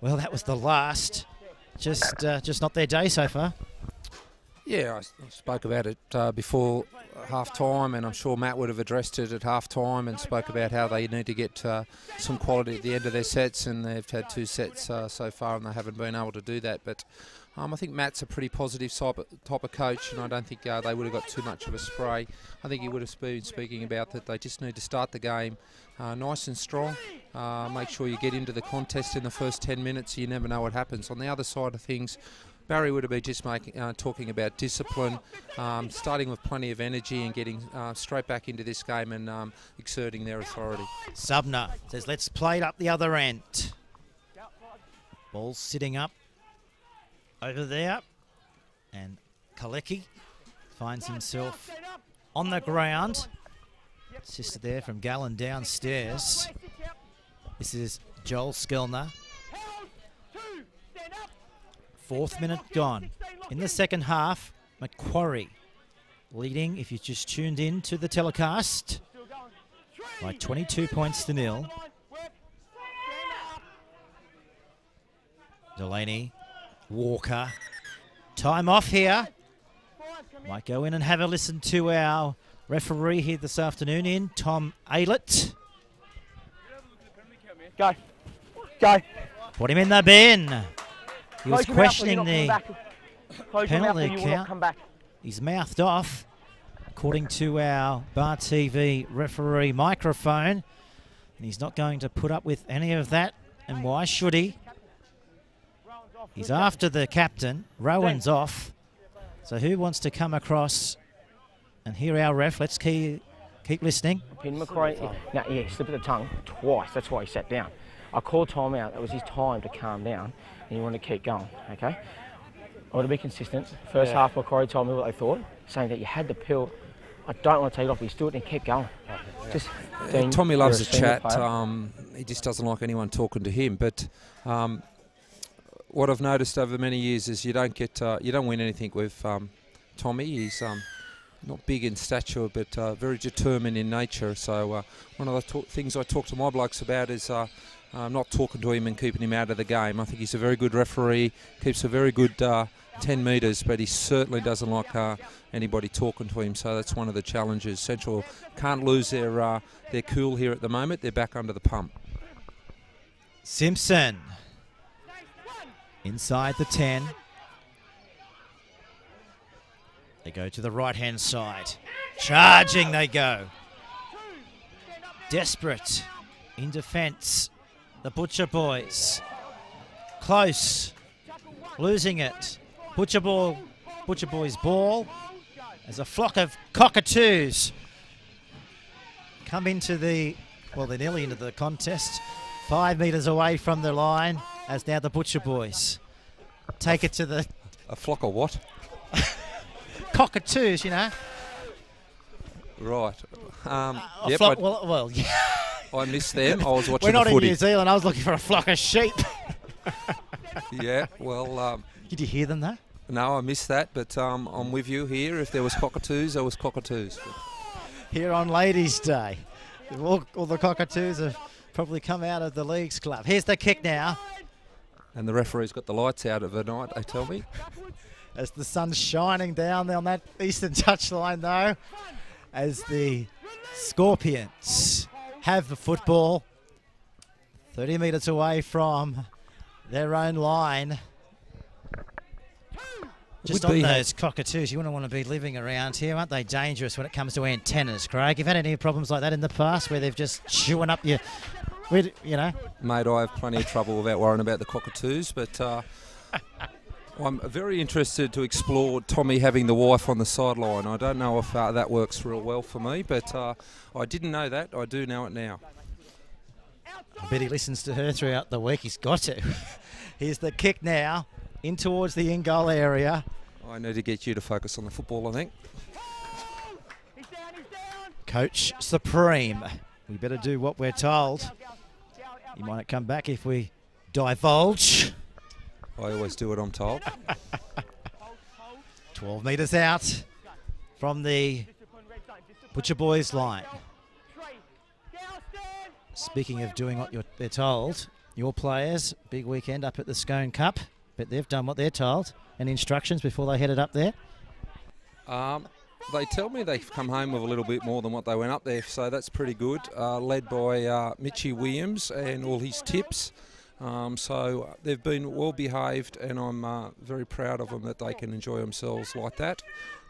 Well, that was the last. Just not their day so far. Yeah, I spoke about it before. half-time, and I'm sure Matt would have addressed it at half-time and spoke about how they need to get some quality at the end of their sets, and they've had 2 sets so far and they haven't been able to do that. But I think Matt's a pretty positive type of coach, and I don't think they would have got too much of a spray. I think he would have been speaking about that they just need to start the game nice and strong. Make sure you get into the contest in the first 10 minutes. You never know what happens. On the other side of things, Barry would have been just talking about discipline, starting with plenty of energy and getting straight back into this game and exerting their authority. Subner says, let's play it up the other end. Ball sitting up over there, and Kalecki finds himself on the ground. Assisted there from Gallen downstairs. This is Joel Skellner. 4th minute gone. In the second half, Macquarie leading, if you just tuned in to the telecast, by 22 points to 0. Delaney, Walker, time off here. Might go in and have a listen to our referee here this afternoon in Tom Aylett. Go. Go. Put him in the bin. He was Close your mouth or questioning you're not coming the back. Close your mouth or penalty you will not count. come back. He's mouthed off, according to our Bar TV referee microphone. And he's not going to put up with any of that. And why should he? He's after the captain. Rowan's off. So who wants to come across and hear our ref? Let's keep listening. Pin Macquarie. Now, yeah, he slipped of the tongue twice. That's why he sat down. I called time out. That was his time to calm down, and he wanted to keep going. Okay. I want to be consistent. First half, Macquarie told me what they thought, saying that you had the pill. I don't want to take it off. He stood and he kept going. Just Dean, Tommy loves a you're chat. senior He just doesn't like anyone talking to him. But what I've noticed over many years is you don't win anything with Tommy. He's not big in stature, but very determined in nature. So one of the things I talk to my blokes about is not talking to him and keeping him out of the game. I think he's a very good referee, keeps a very good 10 metres, but he certainly doesn't like anybody talking to him. So that's one of the challenges. Central can't lose their cool here at the moment. They're back under the pump. Simpson inside the 10. They go to the right-hand side. Charging they go. Desperate in defence. The Butcher Boys. Close. Losing it. Butcher Boys ball. As a flock of cockatoos come into the, well, they're nearly into the contest. 5 metres away from the line as now the Butcher Boys take it to the... A flock of what? Cockatoos, you know. Right. Yep, well, yeah. I missed them. I was watching We're not the in footy. New Zealand. I was looking for a flock of sheep. Yeah, well... Did you hear them though? No, I missed that, but I'm with you here. If there was cockatoos, there was cockatoos. Here on Ladies' Day. All the cockatoos have probably come out of the Leagues Club. Here's the kick now. And the referee's got the lights out of the night, they tell me. As the sun's shining down there on that eastern touchline though, as the Scorpions have the football 30 metres away from their own line. Just on those cockatoos, you wouldn't want to be living around here. Aren't they dangerous when it comes to antennas, Craig? You've had any problems like that in the past where they've just chewing up your, you know? Mate, I have plenty of trouble without worrying about the cockatoos, but I'm very interested to explore Tommy having the wife on the sideline. I don't know if that works real well for me, but I didn't know that. I do know it now. I bet he listens to her throughout the week. He's got to. Here's the kick now. In towards the in-goal area. I need to get you to focus on the football, I think. Coach Supreme. We better do what we're told. He might not come back if we divulge. I always do what I'm told. 12 metres out from the Butcher Boys line. Speaking of doing what they're told, your players, big weekend up at the Scone Cup. But they've done what they're told and instructions before they headed up there. They tell me they've come home with a little bit more than what they went up there, so that's pretty good. Led by Mitchy Williams and all his tips. So they've been well behaved, and I'm very proud of them that they can enjoy themselves like that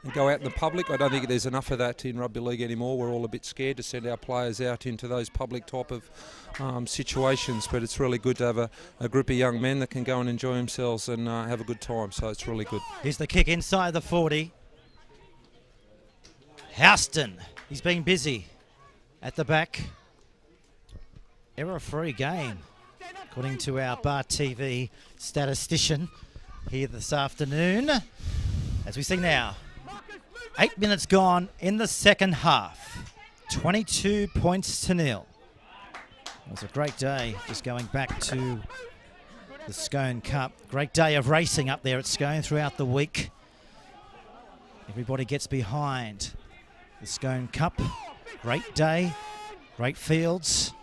and go out in the public. I don't think there's enough of that in rugby league anymore. We're all a bit scared to send our players out into those public type of situations, but it's really good to have a group of young men that can go and enjoy themselves and have a good time, so it's really good. Here's the kick inside the 40. Houston, he's been busy at the back. Error-free game, according to our Bar TV statistician here this afternoon. As we see now, 8 minutes gone in the second half. 22 points to nil. It was a great day, just going back to the Scone Cup. Great day of racing up there at Scone throughout the week. Everybody gets behind the Scone Cup. Great day, great fields,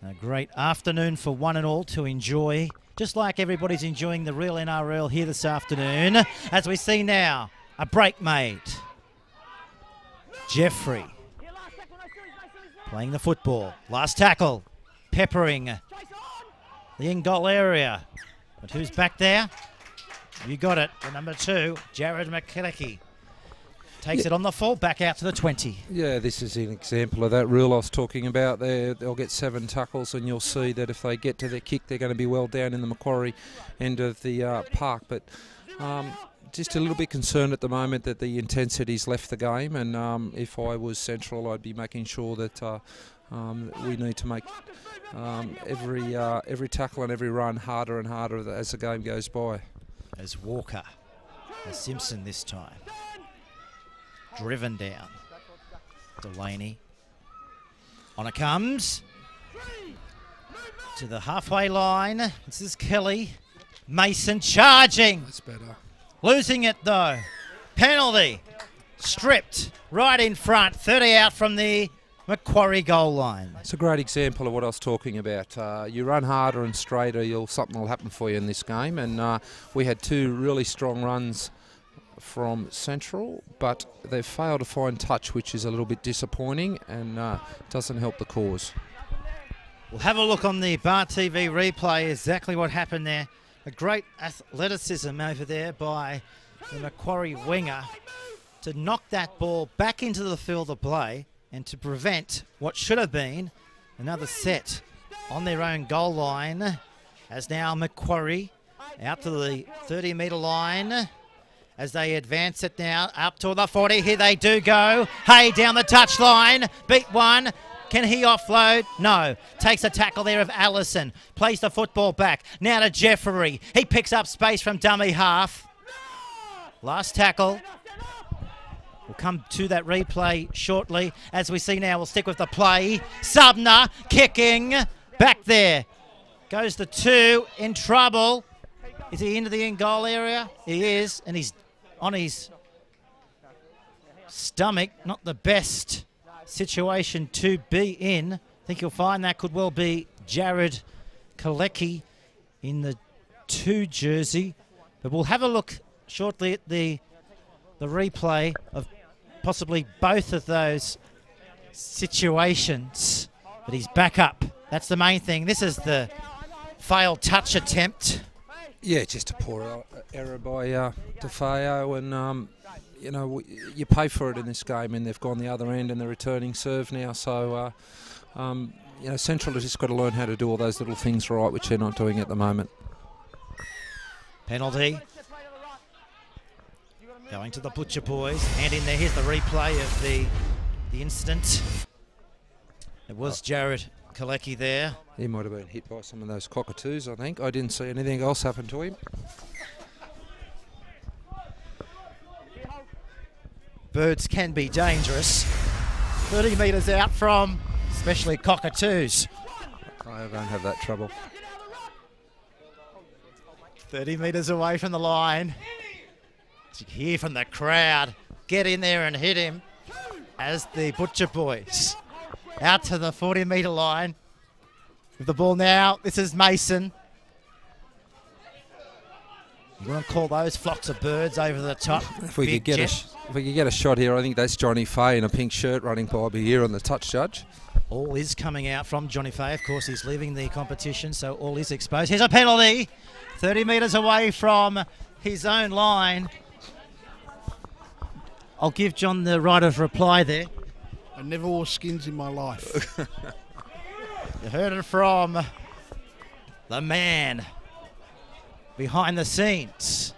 a great afternoon for one and all to enjoy, just like everybody's enjoying the real NRL here this afternoon. As we see now, a break made. Jeffrey playing the football. Last tackle, peppering the in-goal area. But who's back there? You got it, the number 2, Jared Macquarie. Takes it on the full, back out to the 20. Yeah, this is an example of that rule I was talking about there. They'll get 7 tackles, and you'll see that if they get to their kick, they're going to be well down in the Macquarie end of the park. But just a little bit concerned at the moment that the intensity's left the game, and if I was Central, I'd be making sure that we need to make every tackle and every run harder and harder as the game goes by. As Walker, as Simpson this time. Driven down. Delaney. On it comes. To the halfway line. This is Kelly. Mason charging. That's better. Losing it though. Penalty. Stripped. Right in front. 30 out from the Macquarie goal line. It's a great example of what I was talking about. You run harder and straighter, something will happen for you in this game. And we had 2 really strong runs from Central, but they've failed to find touch, which is a little bit disappointing and doesn't help the cause. We'll have a look on the Bar TV replay, exactly what happened there. A great athleticism over there by the Macquarie winger to knock that ball back into the field of play and to prevent what should have been another set on their own goal line, as now Macquarie out to the 30-metre line. As they advance it now up to the 40. Here they do go. Hay down the touchline. Beat one. Can he offload? No. Takes a tackle there of Allison. Plays the football back. Now to Jeffrey. He picks up space from dummy half. Last tackle. We'll come to that replay shortly. As we see now, we'll stick with the play. Subner kicking. Back there. Goes the 2. In trouble. Is he into the in-goal area? He is. And he's on his stomach. Not the best situation to be in. I think you'll find that could well be Jared Kalecki in the 2 jersey. But we'll have a look shortly at the replay of possibly both of those situations. But he's back up. That's the main thing. This is the failed touch attempt. Yeah, just a poor error by DeFeo, and you pay for it in this game, and they've gone the other end and they're returning serve now. So Central has just got to learn how to do all those little things right, which they're not doing at the moment. Penalty. Going to the Butcher boys. Hand in there. Here's the replay of the incident. It was Jared Kalecki there. He might have been hit by some of those cockatoos, I think. I didn't see anything else happen to him. Birds can be dangerous. 30 metres out from, especially cockatoos. I don't have that trouble. 30 metres away from the line. You can hear from the crowd. Get in there and hit him as the Butcher boys out to the 40-metre line. With the ball now, this is Mason. You want to call those flocks of birds over the top? If we Big could get Jet? if we could get a shot here, I think that's Johnny Fay in a pink shirt running by me here on the touch judge. All is coming out from Johnny Fay. Of course, he's leaving the competition, so all is exposed. Here's a penalty. 30 metres away from his own line. I'll give John the right of reply there. I never wore skins in my life. You heard it from the man behind the scenes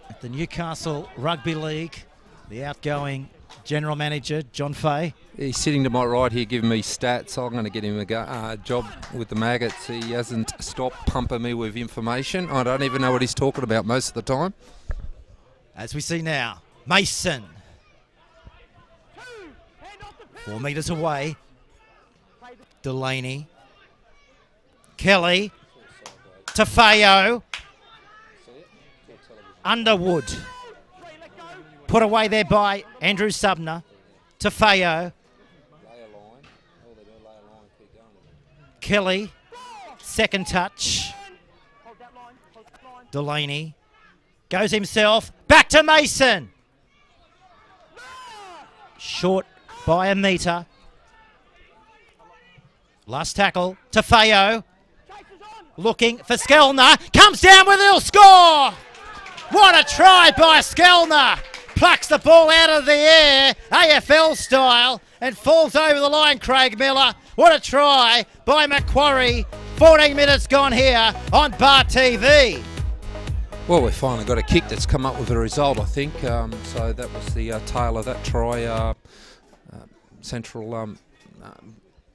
at the Newcastle Rugby League, the outgoing general manager, John Fay. He's sitting to my right here giving me stats. I'm going to get him a job with the maggots. He hasn't stopped pumping me with information. I don't even know what he's talking about most of the time. As we see now, Mason. 4 metres away. Delaney. Kelly. Tafeo. Underwood. Put away there by Andrew Subner. Tafeo. Kelly. Second touch. Delaney. Goes himself. Back to Mason. Short by a metre. Last tackle. Tafeo. Looking for Skellner. Comes down with it. He'll score. What a try by Skellner. Plucks the ball out of the air, AFL style, and falls over the line, Craig Miller. What a try by Macquarie. 14 minutes gone here on Bar TV. Well, we've finally got a kick that's come up with a result, I think. So that was the tail of that try. Central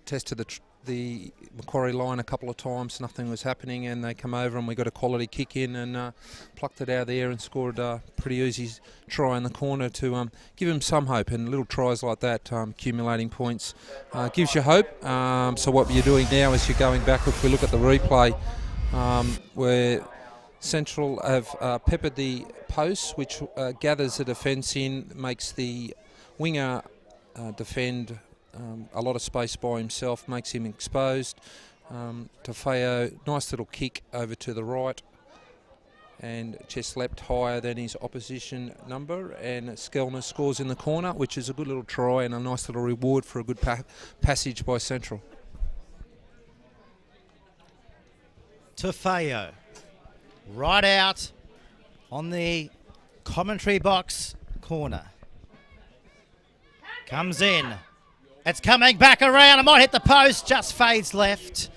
tested the Macquarie line a couple of times, nothing was happening, and they come over and we got a quality kick in and plucked it out of the air and scored a pretty easy try in the corner to give them some hope. And little tries like that, accumulating points, gives you hope. So what you're doing now is you're going back, if we look at the replay, where Central have peppered the posts, which gathers the defence in, makes the winger defend a lot of space by himself, makes him exposed. Tafeo, nice little kick over to the right and chest leapt higher than his opposition number, and Skellner scores in the corner, which is a good little try and a nice little reward for a good passage by Central. Tafeo right out on the commentary box corner. Comes in. It's coming back around. It might hit the post. Just fades left.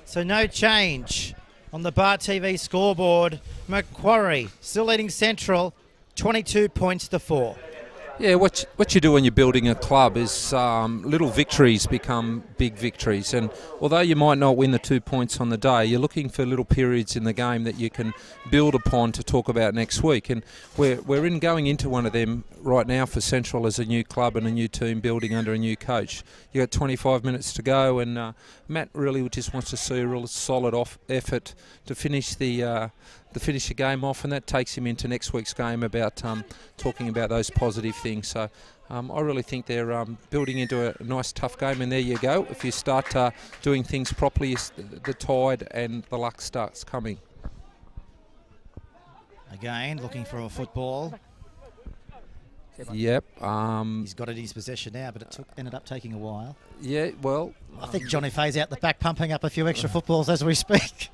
So no change on the Bar TV scoreboard. Macquarie still leading Central 22 points to 4. Yeah, what you do when you're building a club is little victories become big victories, and although you might not win the 2 points on the day, you're looking for little periods in the game that you can build upon to talk about next week. And we're going into one of them right now for Central as a new club and a new team building under a new coach. You got 25 minutes to go, and Matt really just wants to see a real solid effort to finish the game off, and that takes him into next week's game about talking about those positive things. So I really think they're building into a nice tough game, and there you go. If you start doing things properly, the tide and the luck starts coming. Again, looking for a football. Yep. He's got it in his possession now, but it ended up taking a while. Yeah, well... I think Johnny Fay's out the back pumping up a few extra footballs as we speak.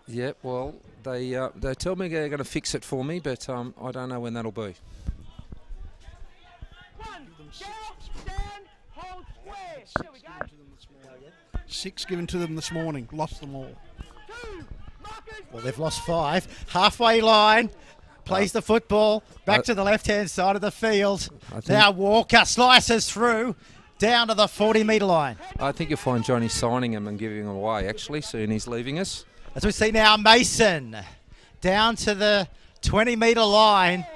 Yeah, well, they tell me they're going to fix it for me, but I don't know when that'll be. Six given to them this morning. Lost them all. Well, they've lost 5. Halfway line. Plays the football. Back to the left-hand side of the field. Now Walker slices through. Down to the 40-metre line. I think you'll find Johnny signing him and giving him away, actually, soon he's leaving us. As we see now, Mason down to the 20-metre line.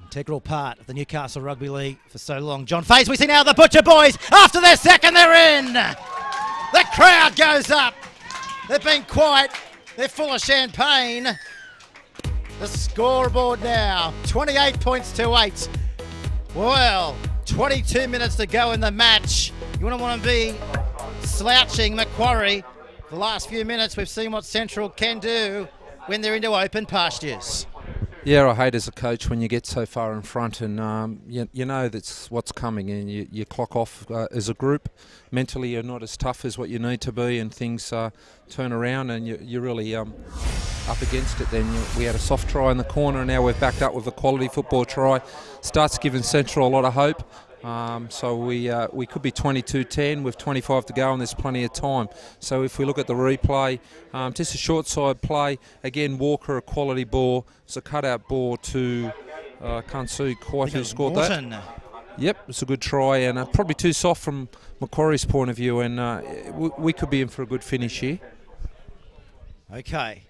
Integral part of the Newcastle Rugby League for so long. John Fay's. We see now the Butcher Boys. After their second, they're in. The crowd goes up. They've been quiet. They're full of champagne. The scoreboard now, 28 points to 8. Well, 22 minutes to go in the match. You wouldn't want to be slouching Macquarie the last few minutes we've seen what Central can do when they're into open pastures. Yeah, I hate as a coach when you get so far in front and you know that's what's coming and you clock off as a group. Mentally you're not as tough as what you need to be and things turn around and you're really up against it. Then we had a soft try in the corner and now we've backed up with a quality football try. Starts giving Central a lot of hope. So we could be 22-10 with 25 to go and there's plenty of time. So if we look at the replay, just a short side play, again Walker a quality ball, it's a cutout ball to, can't see quite who scored that. Yep, it's a good try and probably too soft from Macquarie's point of view and we could be in for a good finish here. Okay.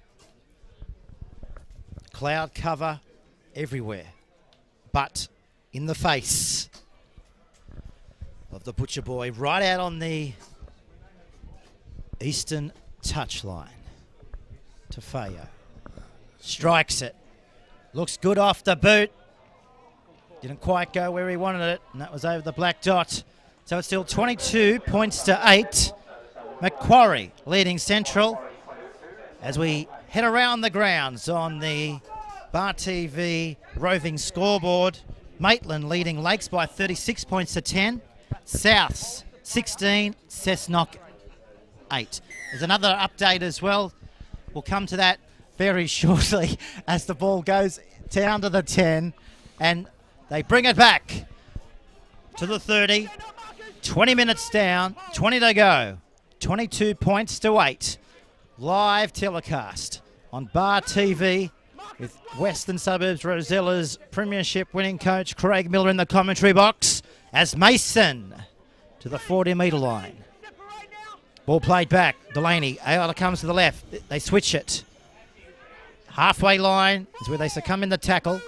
Cloud cover everywhere, but in the face of the Butcher Boy, right out on the eastern touchline. Tafeo strikes it. Looks good off the boot. Didn't quite go where he wanted it, and that was over the black dot. So it's still 22 points to 8. Macquarie leading Central as we head around the grounds on the Bar TV roving scoreboard. Maitland leading Lakes by 36 points to 10. Souths 16, Cessnock 8. There's another update as well. We'll come to that very shortly as the ball goes down to the 10 and they bring it back to the 30. 20 minutes down, 20 to go. 22 points to 8. Live telecast on Bar TV with Western Suburbs Rosella's premiership winning coach Craig Miller in the commentary box as Mason to the 40-metre line. Ball played back. Delaney, Ayala comes to the left. They switch it. Halfway line is where they succumb in the tackle.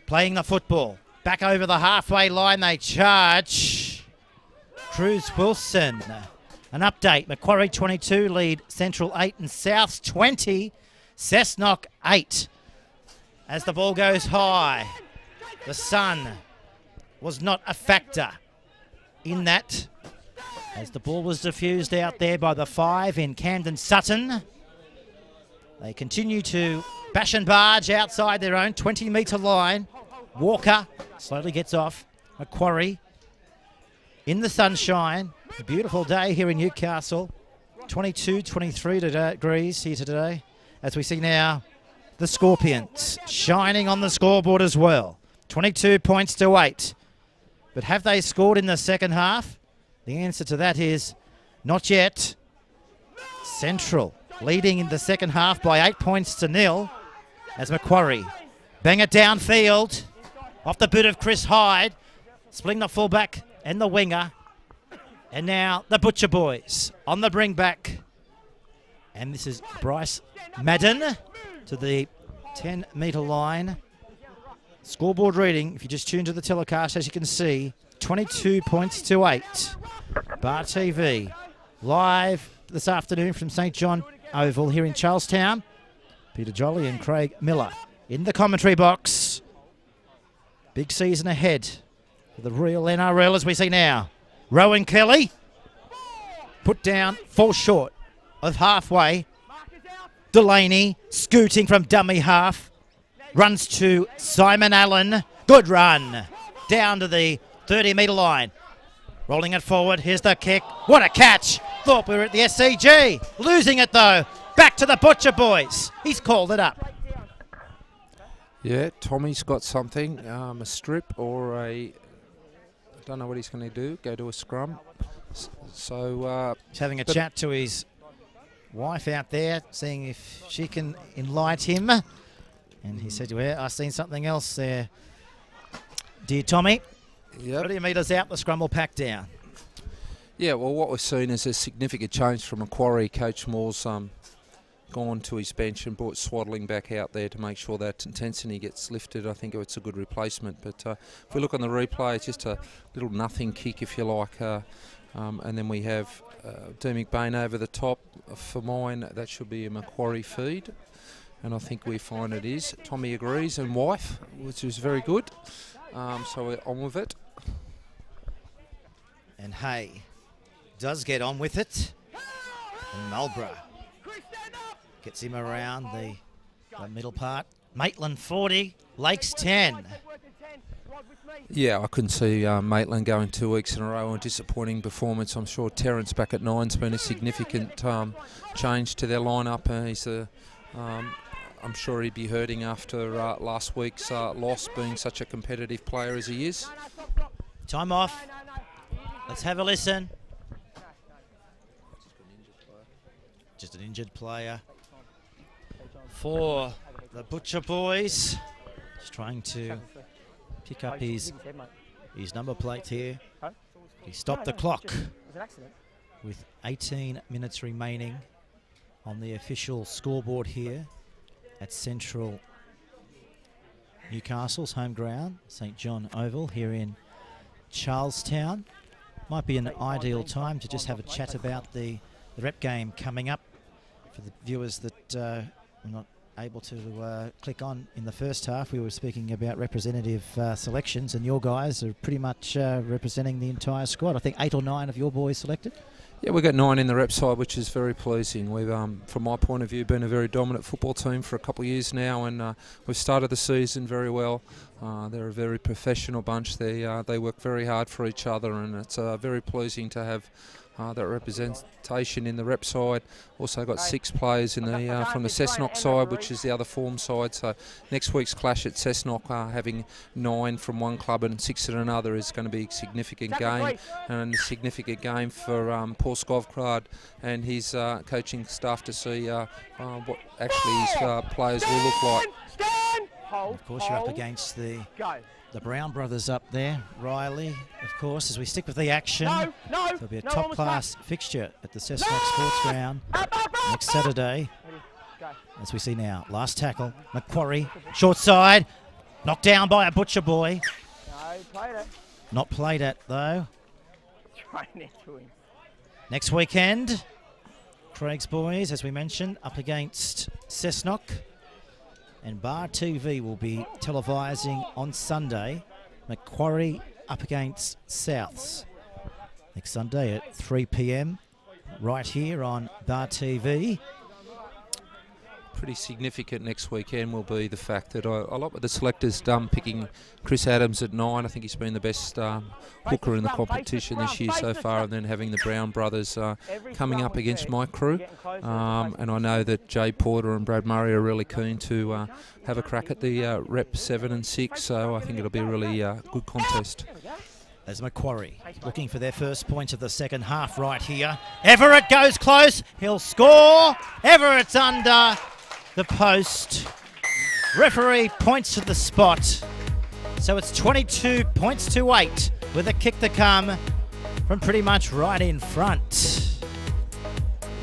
Playing the football. Back over the halfway line they charge. Cruz Wilson. An update. Macquarie 22 lead Central 8 and South 20. Cessnock 8. As the ball goes high, the sun was not a factor in that as the ball was diffused out there by the 5 in Camden Sutton. They continue to bash and barge outside their own 20-metre line. Walker slowly gets off. Macquarie in the sunshine. A beautiful day here in Newcastle. 22, 23 degrees here today. As we see now, the Scorpions shining on the scoreboard as well. 22 points to 8. But have they scored in the second half? The answer to that is not yet. Central leading in the second half by 8 points to 0 as Macquarie bang it downfield off the boot of Chris Hyde, splitting the fullback and the winger. And now the Butcher Boys on the bring back. And this is Bryce Madden to the 10-metre line. Scoreboard reading, if you just tune to the telecast, as you can see, 22 points to 8. Bar TV, live this afternoon from St John Oval here in Charlestown. Peter Jolly and Craig Miller in the commentary box. Big season ahead for the real NRL as we see now. Rowan Kelly, put down, falls short of halfway. Delaney scooting from dummy half. Runs to Simon Allen. Good run. Down to the 30-metre line. Rolling it forward. Here's the kick. What a catch. Thought we were at the SCG. Losing it though. Back to the Butcher Boys. He's called it up. Yeah, Tommy's got something. A strip or a... I don't know what he's going to do. Go to a scrum. So... he's having a chat to his wife out there, seeing if she can enlighten him. And he said, well, I've seen something else there, dear Tommy. Yep. 30 metres out, the scrum will pack down. Yeah, well, what we've seen is a significant change from Macquarie. Coach Moore's gone to his bench and brought Swaddling back out there to make sure that intensity gets lifted. I think it's a good replacement. But if we look on the replay, it's just a little nothing kick, if you like. And then we have D. McBain over the top. For mine, that should be a Macquarie feed. And I think we find it is. Tommy agrees, and wife, which is very good. So we're on with it. And Hay does get on with it. And Mulborough gets him around the middle part. Maitland 40, Lakes 10. Yeah, I couldn't see Maitland going 2 weeks in a row. A disappointing performance. I'm sure Terrence back at 9's been a significant change to their lineup. I'm sure he'd be hurting after last week's loss, being such a competitive player as he is. Time off. Let's have a listen. Just an injured player for the Butcher Boys. Just trying to pick up his number plate here. He stopped the clock with 18 minutes remaining on the official scoreboard here at Central Newcastle's home ground, St John Oval here in Charlestown. Might be an ideal time to just have a chat about the rep game coming up for the viewers that are not able to click on in the first half. We were speaking about representative selections, and your guys are pretty much representing the entire squad. I think 8 or 9 of your boys selected. Yeah, we've got 9 in the rep side, which is very pleasing. We've, from my point of view, been a very dominant football team for a couple of years now, and we've started the season very well. They're a very professional bunch. They work very hard for each other, and it's very pleasing to have that representation in the rep side. Also got 6 players in the from the Cessnock side, which is the other form side. So next week's clash at Cessnock, having 9 from one club and 6 at another, is going to be a significant game, and a significant game for Paul Skovkrad and his coaching staff to see what actually his players will look like. Of course, you're up against the Brown brothers up there. Riley, of course, as we stick with the action. There'll be a top-class fixture at the Cessnock Sports Ground next Saturday. As we see now, last tackle, Macquarie, short side, knocked down by a Butcher boy. Not played at, though. Next weekend, Craig's boys, as we mentioned, up against Cessnock. And Bar TV will be televising on Sunday Macquarie up against Souths next Sunday at 3 p.m. right here on Bar TV. Pretty significant next weekend will be the fact that I like what the selectors done picking Chris Adams at 9. I think he's been the best hooker in the competition this year so far, and then having the Brown brothers coming up against my crew. And I know that Jay Porter and Brad Murray are really keen to have a crack at the rep 7 and 6, so I think it'll be a really good contest. As Macquarie looking for their first point of the second half right here. Everett goes close, he'll score. Everett's under the post. Referee points to the spot. So it's 22 points to 8 with a kick to come from pretty much right in front.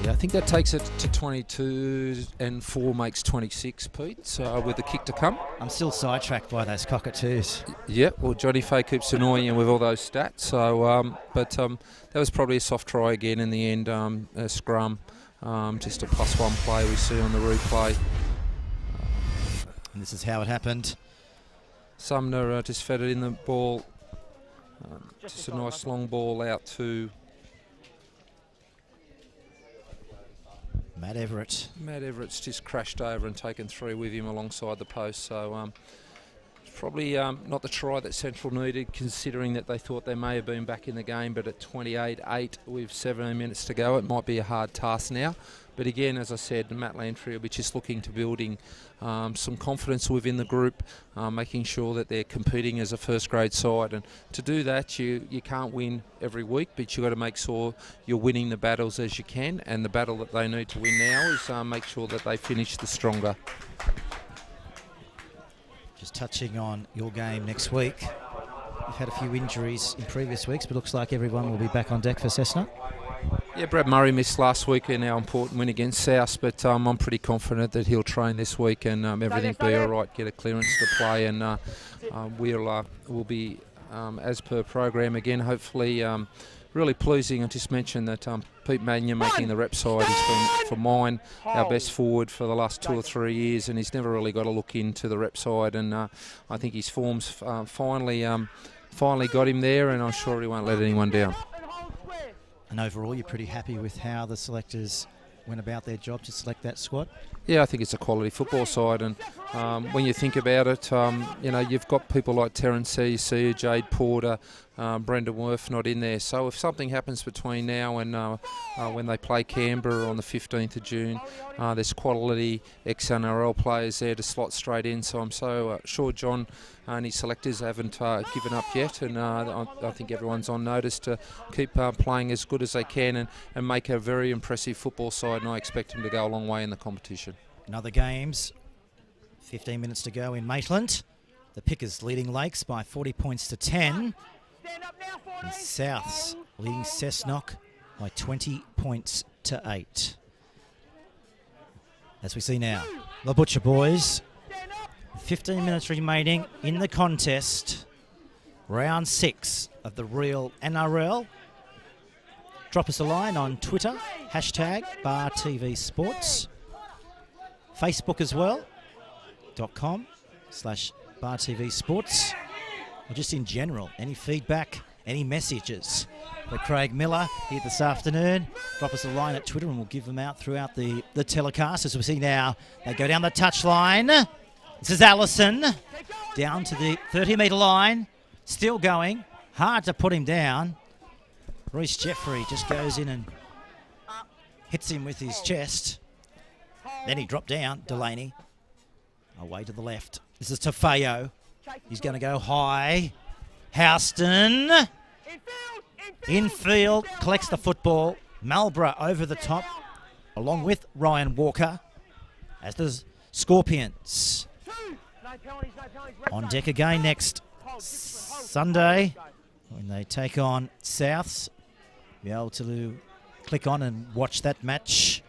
Yeah, I think that takes it to 22, and 4 makes 26, Pete, so with the kick to come. I'm still sidetracked by those cockatoos. Yeah, well, Johnny Fay keeps annoying you with all those stats. So, that was probably a soft try again in the end, a scrum. Just a +1 play we see on the replay. And this is how it happened. Sumner just fed it in the ball. Just a nice long ball out to Matt Everett. Matt Everett's just crashed over and taken 3 with him alongside the post. So probably not the try that Central needed, considering that they thought they may have been back in the game, but at 28-8 with 17 minutes to go, it might be a hard task now. But again, as I said, Matt Lantry will be just looking to building some confidence within the group, making sure that they're competing as a first grade side. And to do that, you can't win every week, but you've got to make sure you're winning the battles as you can. And the battle that they need to win now is make sure that they finish the stronger. Just touching on your game next week. You've had a few injuries in previous weeks, but looks like everyone will be back on deck for Cessnock. Yeah, Brad Murray missed last week in our important win against South, but I'm pretty confident that he'll train this week and everything be all right, get a clearance to play, and we'll be as per program again, hopefully. Really pleasing. I just mentioned that Pete Magna making the rep side has been, for mine, our best forward for the last 2 or 3 years, and he's never really got to look into the rep side, and I think his form's finally got him there, and I'm sure he won't let anyone down. And overall, you're pretty happy with how the selectors went about their job to select that squad? Yeah, I think it's a quality football side, and when you think about it, you know, you've got people like Terence C, Jade Porter, Brendan Worth not in there. So if something happens between now and when they play Canberra on the 15th of June, there's quality ex-NRL players there to slot straight in. So I'm so sure John and his selectors haven't given up yet, and I think everyone's on notice to keep playing as good as they can and make a very impressive football side, and I expect them to go a long way in the competition. In other games, 15 minutes to go in Maitland. The Pickers leading Lakes by 40 points to 10. And Souths leading Cessnock by 20 points to 8. As we see now, the Butcher Boys, 15 minutes remaining in the contest. Round 6 of the real NRL. Drop us a line on Twitter, hashtag BarTVSports. Facebook as well, .com/BarTVSports. Or just in general, any feedback, any messages for Craig Miller here this afternoon. Drop us a line at Twitter and we'll give them out throughout the telecast. As we see now, they go down the touchline. This is Allison down to the 30-metre line. Still going. Hard to put him down. Reece Jeffrey just goes in and hits him with his chest. Then he dropped down, Delaney. Away to the left. This is Tafeo. He's going to go high. Houston. Infield. Collects the football. Malborough over the top, along with Ryan Walker, as the Scorpions. On deck again next Sunday when they take on Souths. Be able to click on and watch that match.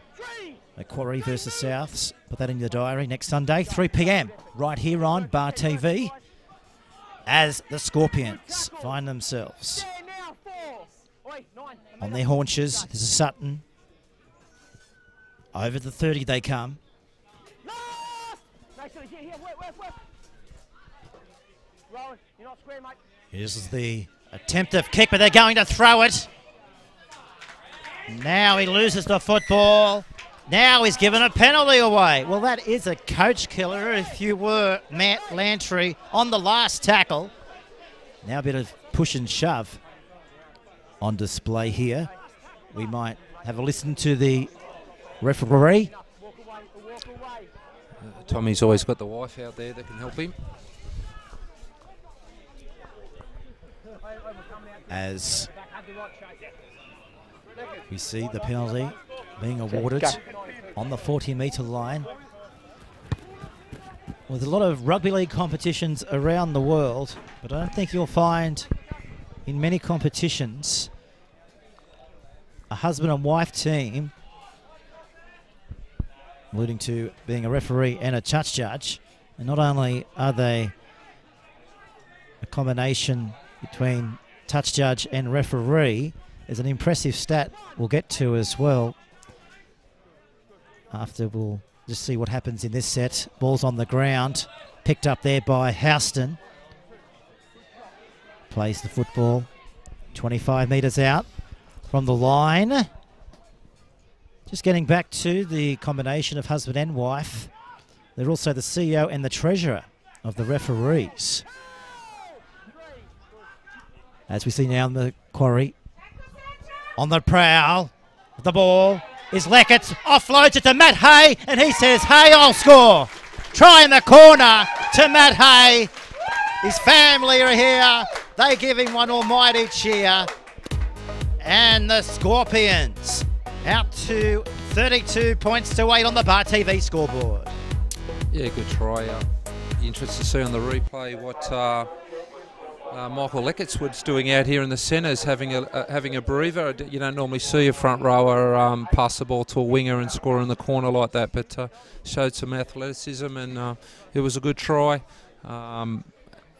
Macquarie versus Souths. Put that in your diary next Sunday, 3 p.m. right here on Bar TV, as the Scorpions find themselves on their haunches. This is Sutton. Over the 30 they come. This is the attempt of kick, but they're going to throw it. Now he loses the football. Now he's given a penalty away. Well, that is a coach killer if you were Matt Lantry on the last tackle. Now a bit of push and shove on display here. We might have a listen to the referee. Tommy's always got the wife out there that can help him. As we see the penalty being awarded on the 40-metre line. With a lot of rugby league competitions around the world, but I don't think you'll find in many competitions a husband and wife team, alluding to being a referee and a touch judge, and not only are they a combination between touch judge and referee, there's an impressive stat we'll get to as well. After we'll just see what happens in this set. Ball's on the ground, picked up there by Houston. Plays the football 25 metres out from the line. Just getting back to the combination of husband and wife. They're also the CEO and the treasurer of the referees. As we see now in the Macquarie. On the prowl, the ball is Leckett, offloads it to Matt Hay, and he says, "Hey, I'll score." Try in the corner to Matt Hay. His family are here. They give him one almighty cheer. And the Scorpions out to 32 points to 8 on the Bar TV scoreboard. Yeah, good try. Interested to see on the replay what Michael Leckertswood's doing out here in the centres, having a breather. You don't normally see a front rower pass the ball to a winger and score in the corner like that, but showed some athleticism, and it was a good try.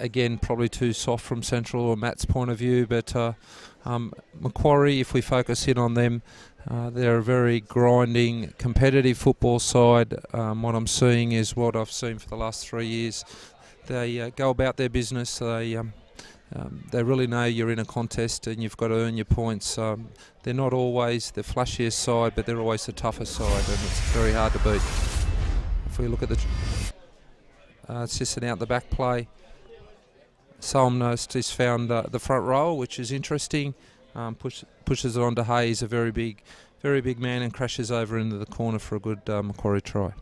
Again, probably too soft from Central or Matt's point of view, but Macquarie, if we focus in on them, they're a very grinding, competitive football side. What I'm seeing is what I've seen for the last 3 years. They go about their business. They They really know you're in a contest and you've got to earn your points. They're not always the flashiest side, but they're always the toughest side, and it's very hard to beat. If we look at the... it's just an out-the-back play. Solmnost has found the front row, which is interesting. Pushes it on to Hayes, a very big man, and crashes over into the corner for a good Macquarie try.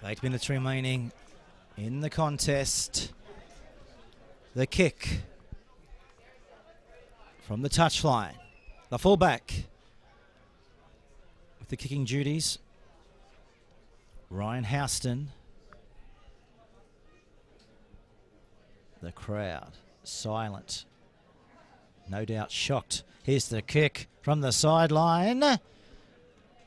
8 minutes remaining in the contest. The kick from the touchline. The fullback with the kicking duties, Ryan Houston. The crowd silent, no doubt shocked. Here's the kick from the sideline.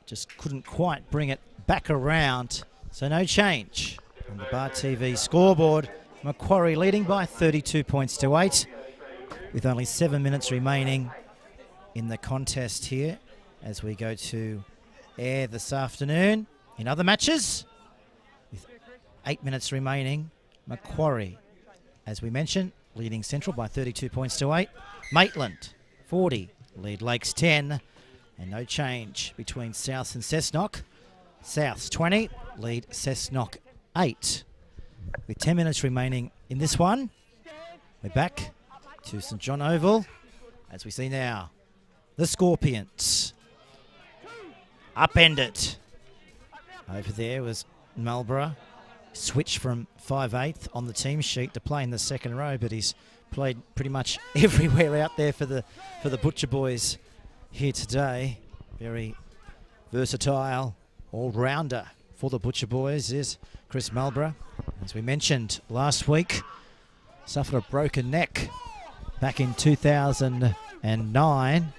Just couldn't quite bring it back around. So no change on the Bar TV scoreboard. Macquarie leading by 32 points to 8 with only 7 minutes remaining in the contest here as we go to air this afternoon. In other matches, with 8 minutes remaining, Macquarie, as we mentioned, leading Central by 32 points to 8. Maitland, 40, lead Lakes 10. And no change between South and Cessnock. South's 20, lead Cessnock 8. With 10 minutes remaining in this one, we're back to St John Oval. As we see now, the Scorpions upended. Over there was Marlborough. Switch from 5/8 on the team sheet to play in the second row, but he's played pretty much everywhere out there for the Butcher Boys here today. Very versatile all-rounder for the Butcher Boys is Chris Marlborough. As we mentioned last week, suffered a broken neck back in 2009.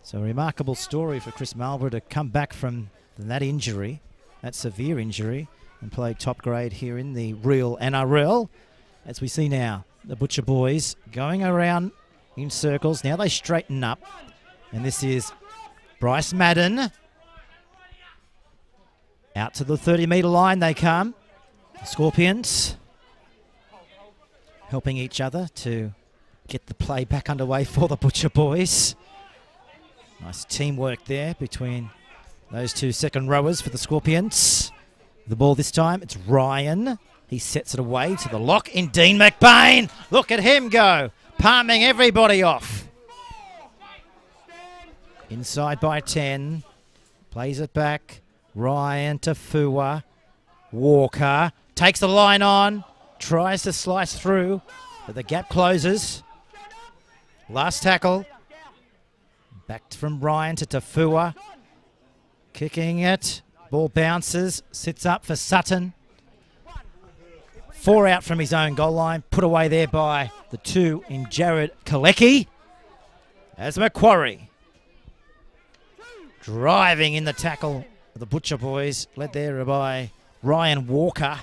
So a remarkable story for Chris Marlborough to come back from that injury, that severe injury, and play top grade here in the real NRL. As we see now, the Butcher Boys going around in circles. Now they straighten up. And this is Bryce Madden. Out to the 30-metre line they come. The Scorpions helping each other to get the play back underway for the Butcher Boys. Nice teamwork there between those two second rowers for the Scorpions. The ball this time, it's Ryan. He sets it away to the lock in Dean McBain. Look at him go, palming everybody off. Inside by 10, plays it back. Ryan to Fua. Walker takes the line on, tries to slice through, but the gap closes. Last tackle. Back from Ryan to Tafua. Kicking it. Ball bounces, sits up for Sutton. 4 out from his own goal line, put away there by the 2 in Jared Kalecki. As Macquarie driving in the tackle of the Butcher Boys, led there by Ryan Walker.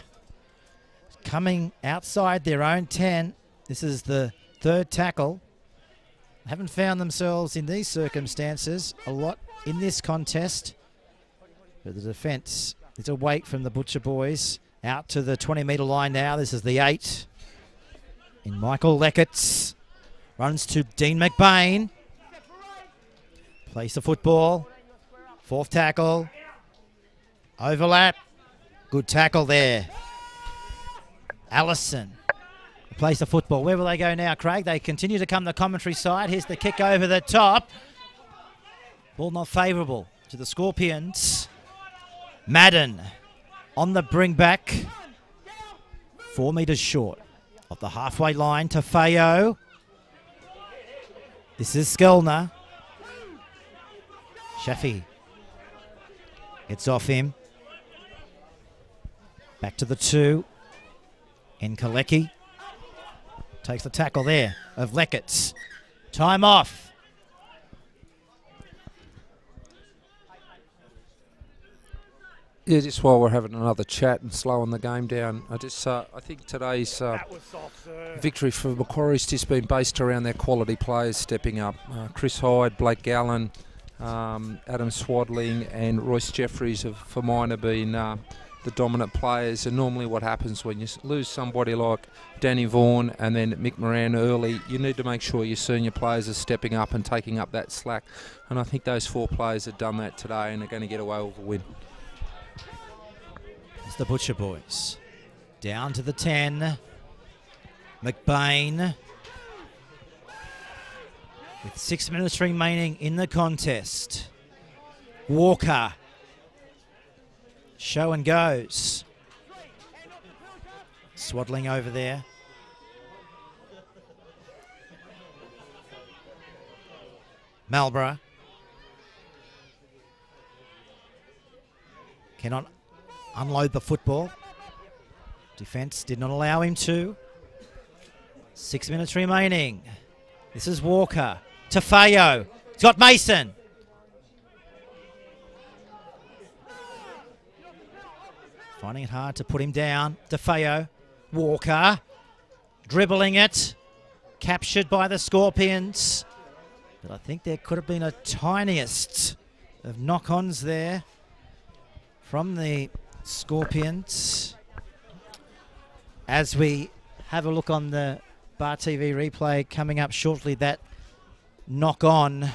Coming outside their own 10. This is the 3rd tackle. Haven't found themselves in these circumstances a lot in this contest. But the defence is a wait from the Butcher Boys. Out to the 20-metre line now. This is the 8. In Michael Leckertz. Runs to Dean McBain. Plays the football. 4th tackle. Overlap. Good tackle there. Allison plays the football. Where will they go now, Craig? They continue to come the commentary side. Here's the kick over the top. Ball not favourable to the Scorpions. Madden on the bring back. 4 metres short of the halfway line to Fayo. This is Skelner. Shafi gets off him. Back to the 2. In Kalecki. Takes the tackle there of Leckertz. Time off. Yeah, just while we're having another chat and slowing the game down, I think today's victory for Macquarie's just been based around their quality players stepping up. Chris Hyde, Blake Gallen, Adam Swadling and Royce Jeffries for mine have been the dominant players. And normally what happens when you lose somebody like Danny Vaughan and then Mick Moran early, you need to make sure your senior players are stepping up and taking up that slack. And I think those 4 players have done that today and are going to get away with a win. It's the Butcher Boys. Down to the 10. McBain. With 6 minutes remaining in the contest. Walker. Show and goes. Swaddling over there. Marlborough. Cannot unload the football. Defence did not allow him to. 6 minutes remaining. This is Walker. Tafeo. He's got Mason. Finding it hard to put him down. Tafeo. Walker. Dribbling it. Captured by the Scorpions. But I think there could have been a tiniest of knock-ons there from the Scorpions. As we have a look on the Bar TV replay coming up shortly, that knock-on.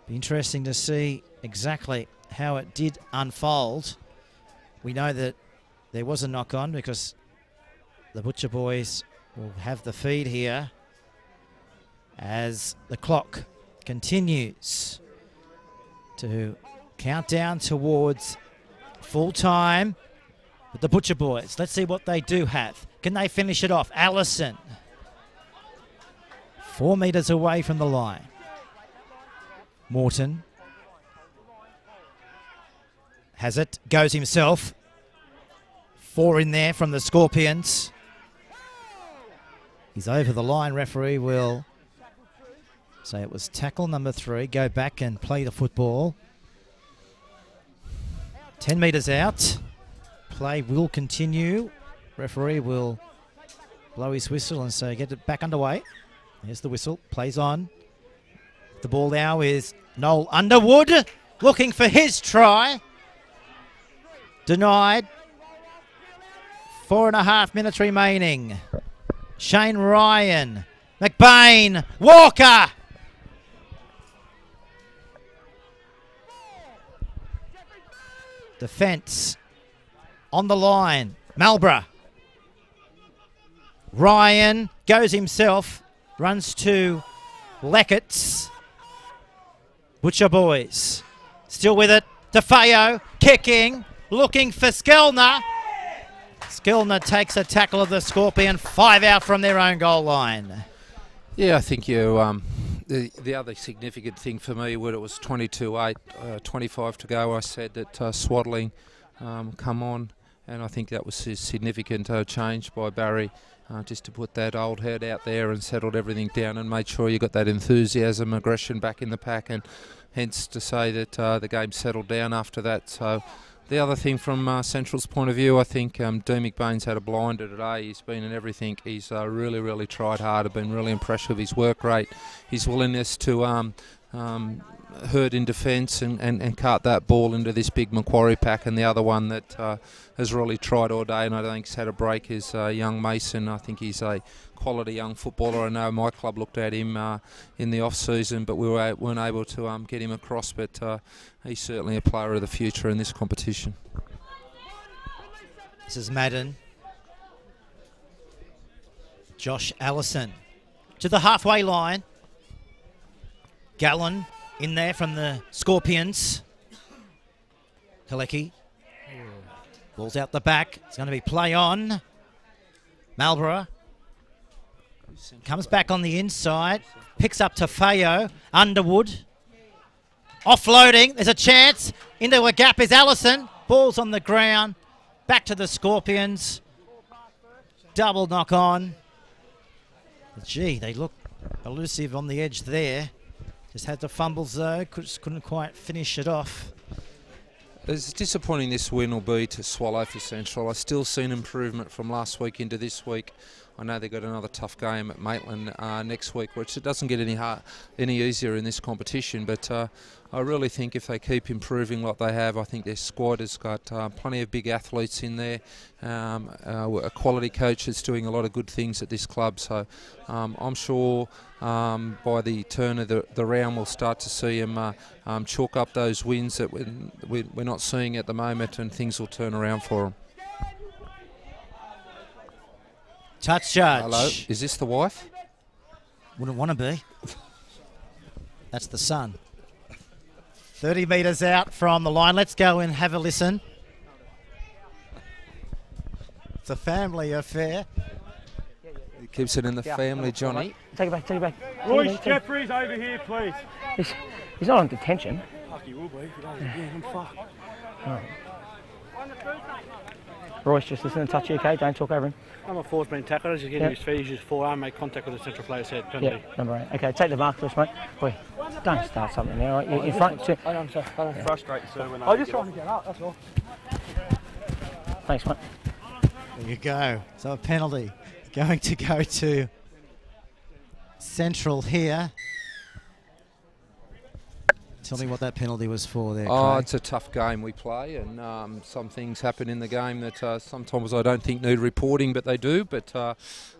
Be interesting to see exactly how it did unfold. We know that there was a knock-on because the Butcher Boys will have the feed here as the clock continues to count down towards full time. But the Butcher Boys, let's see what they do have. Can they finish it off? Allison. 4 metres away from the line. Morton. Has it. Goes himself. 4 in there from the Scorpions. He's over the line. Referee will say it was tackle number 3. Go back and play the football. 10 metres out. Play will continue. Referee will blow his whistle and say get it back underway. There's the whistle. Plays on. The ball now is Noel Underwood looking for his try. Denied. 4.5 minutes remaining. Shane Ryan. McBain. Walker. Defence on the line. Marlborough. Ryan goes himself. Runs to Leckett's. Butcher Boys. Still with it. DeFeo kicking. Looking for Skellner. Skellner takes a tackle of the Scorpion. 5 out from their own goal line. Yeah, I think you. The other significant thing for me, when it was 22-8, 25 to go, I said that Swaddling come on, and I think that was a significant change by Barry, just to put that old head out there and settled everything down and made sure you got that enthusiasm, aggression back in the pack, and hence to say that the game settled down after that. So the other thing from Central's point of view, I think Dean McBain's had a blinder today. He's been in everything. He's really, really tried hard. I've been really impressed with his work rate, his willingness to hurt in defence and cart that ball into this big Macquarie pack. And the other one that has really tried all day and I don't think he's had a break is young Mason. I think he's a quality young footballer. I know my club looked at him in the off-season, but we weren't able to get him across. But he's certainly a player of the future in this competition. This is Madden. Josh Allison to the halfway line. Gallen in there from the Scorpions. Kalecki. Ball's out the back. It's going to be play on. Marlborough. Comes back on the inside. Picks up Tafeo. Underwood. Offloading. There's a chance. Into a gap is Allison. Ball's on the ground. Back to the Scorpions. Double knock on. Gee, they look elusive on the edge there. Just had the fumbles though. Couldn't quite finish it off. As disappointing this win will be to swallow for Central, I still see an improvement from last week into this week. I know they've got another tough game at Maitland next week, which it doesn't get any easier in this competition. But I really think if they keep improving like they have, I think their squad has got plenty of big athletes in there, a quality coach that's doing a lot of good things at this club. So I'm sure by the turn of the round we'll start to see them chalk up those wins that we're not seeing at the moment, and things will turn around for them. Touch judge. Hello, is this the wife? Wouldn't want to be. That's the son. 30 metres out from the line. Let's go and have a listen. It's a family affair. He keeps it in the family, Johnny. Take it back, take it back. Royce Jeffries over here, please. He's not on detention. Fuck, he will be if he doesn't again. I'm fucked. Right. Royce, just listen and touch you, okay? Don't talk over him. Number 4's been tackled. He's getting his feet. He's used forearm, made contact with the central player's head. Penalty. Yeah, number 8. Okay, take the mark first, mate. Boy, don't start something now, right? You're in front. I don't frustrate, sir. When I just trying to get up, that's all. Thanks, mate. There you go. So a penalty going to go to Central here. Tell me what that penalty was for there, Oh, Craig. it's a tough game we play, and some things happen in the game that sometimes I don't think need reporting, but they do. But it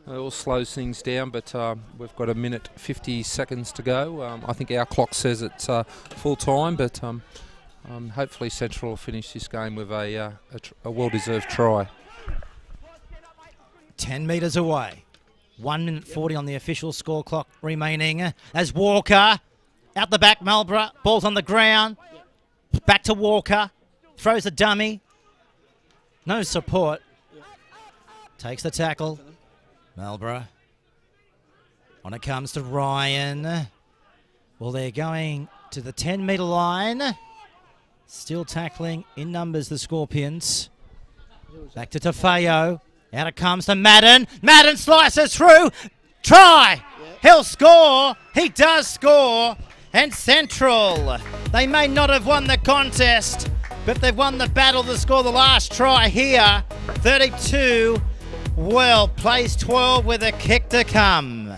all slows things down. But we've got 1 minute 50 seconds to go. I think our clock says it's full time, but hopefully Central will finish this game with a well-deserved try. 10 metres away. 1 minute 40 on the official score clock remaining as Walker out the back, Marlborough, ball's on the ground, back to Walker, throws a dummy, no support, takes the tackle, Marlborough, on it comes to Ryan, well they're going to the 10 metre line, still tackling in numbers the Scorpions, back to Tafeo, out it comes to Madden, Madden slices through, try, he'll score, he does score. And Central, they may not have won the contest, but they've won the battle to score the last try here. 32, well, plays 12 with a kick to come.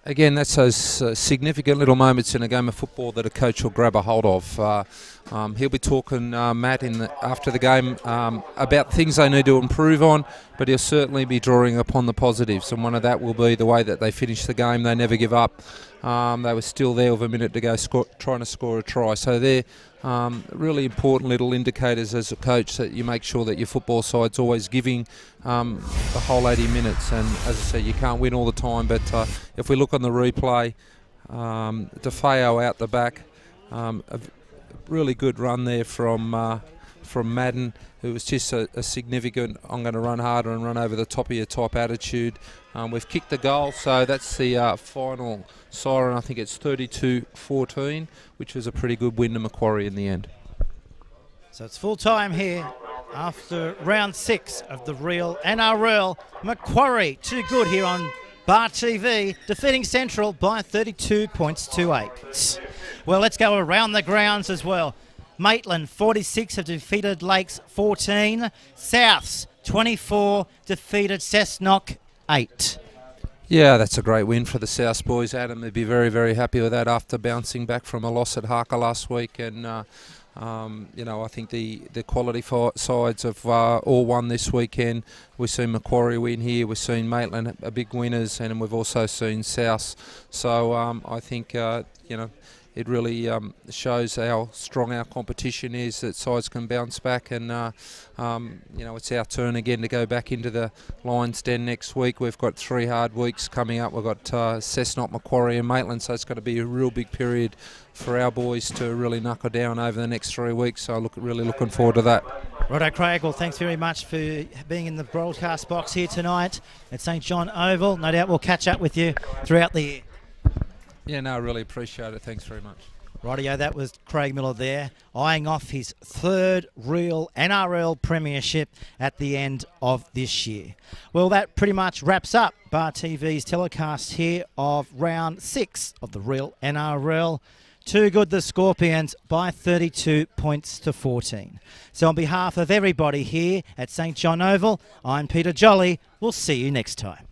Again, that's those significant little moments in a game of football that a coach will grab a hold of. He'll be talking, Matt, after the game about things they need to improve on, but he'll certainly be drawing upon the positives, and one of that will be the way that they finish the game. They never give up. They were still there with a minute to go trying to score a try. So they're really important little indicators as a coach that you make sure that your football side's always giving the whole 80 minutes. And as I said, you can't win all the time, but if we look on the replay, DeFeo out the back, a really good run there from Madden. It was just a significant, I'm going to run harder and run over the top of your type attitude. We've kicked the goal, so that's the final siren. I think it's 32-14, which was a pretty good win to Macquarie in the end. So it's full time here after round 6 of the real NRL. Macquarie, too good here on Bar TV, defeating Central by 32 points to 8. Well, let's go around the grounds as well. Maitland 46 have defeated Lakes 14. Souths 24 defeated Cessnock 8. Yeah, that's a great win for the South boys. Adam would be very, very happy with that after bouncing back from a loss at Harker last week. And, you know, I think the quality sides have all won this weekend. We've seen Macquarie win here. We've seen Maitland big winners, and we've also seen South. So I think, you know, it really shows how strong our competition is, that sides can bounce back, and you know, it's our turn again to go back into the Lions Den next week. We've got 3 hard weeks coming up. We've got Cessnock, Macquarie and Maitland, so it's going to be a real big period for our boys to really knuckle down over the next 3 weeks, so really looking forward to that. Righto, Craig, well, thanks very much for being in the broadcast box here tonight at St John Oval. No doubt we'll catch up with you throughout the year. Yeah, no, I really appreciate it. Thanks very much. Rightio, that was Craig Miller there, eyeing off his 3rd real NRL premiership at the end of this year. Well, that pretty much wraps up Bar TV's telecast here of round 6 of the real NRL. Too good the Scorpions by 32 points to 14. So on behalf of everybody here at St John Oval, I'm Peter Jolly. We'll see you next time.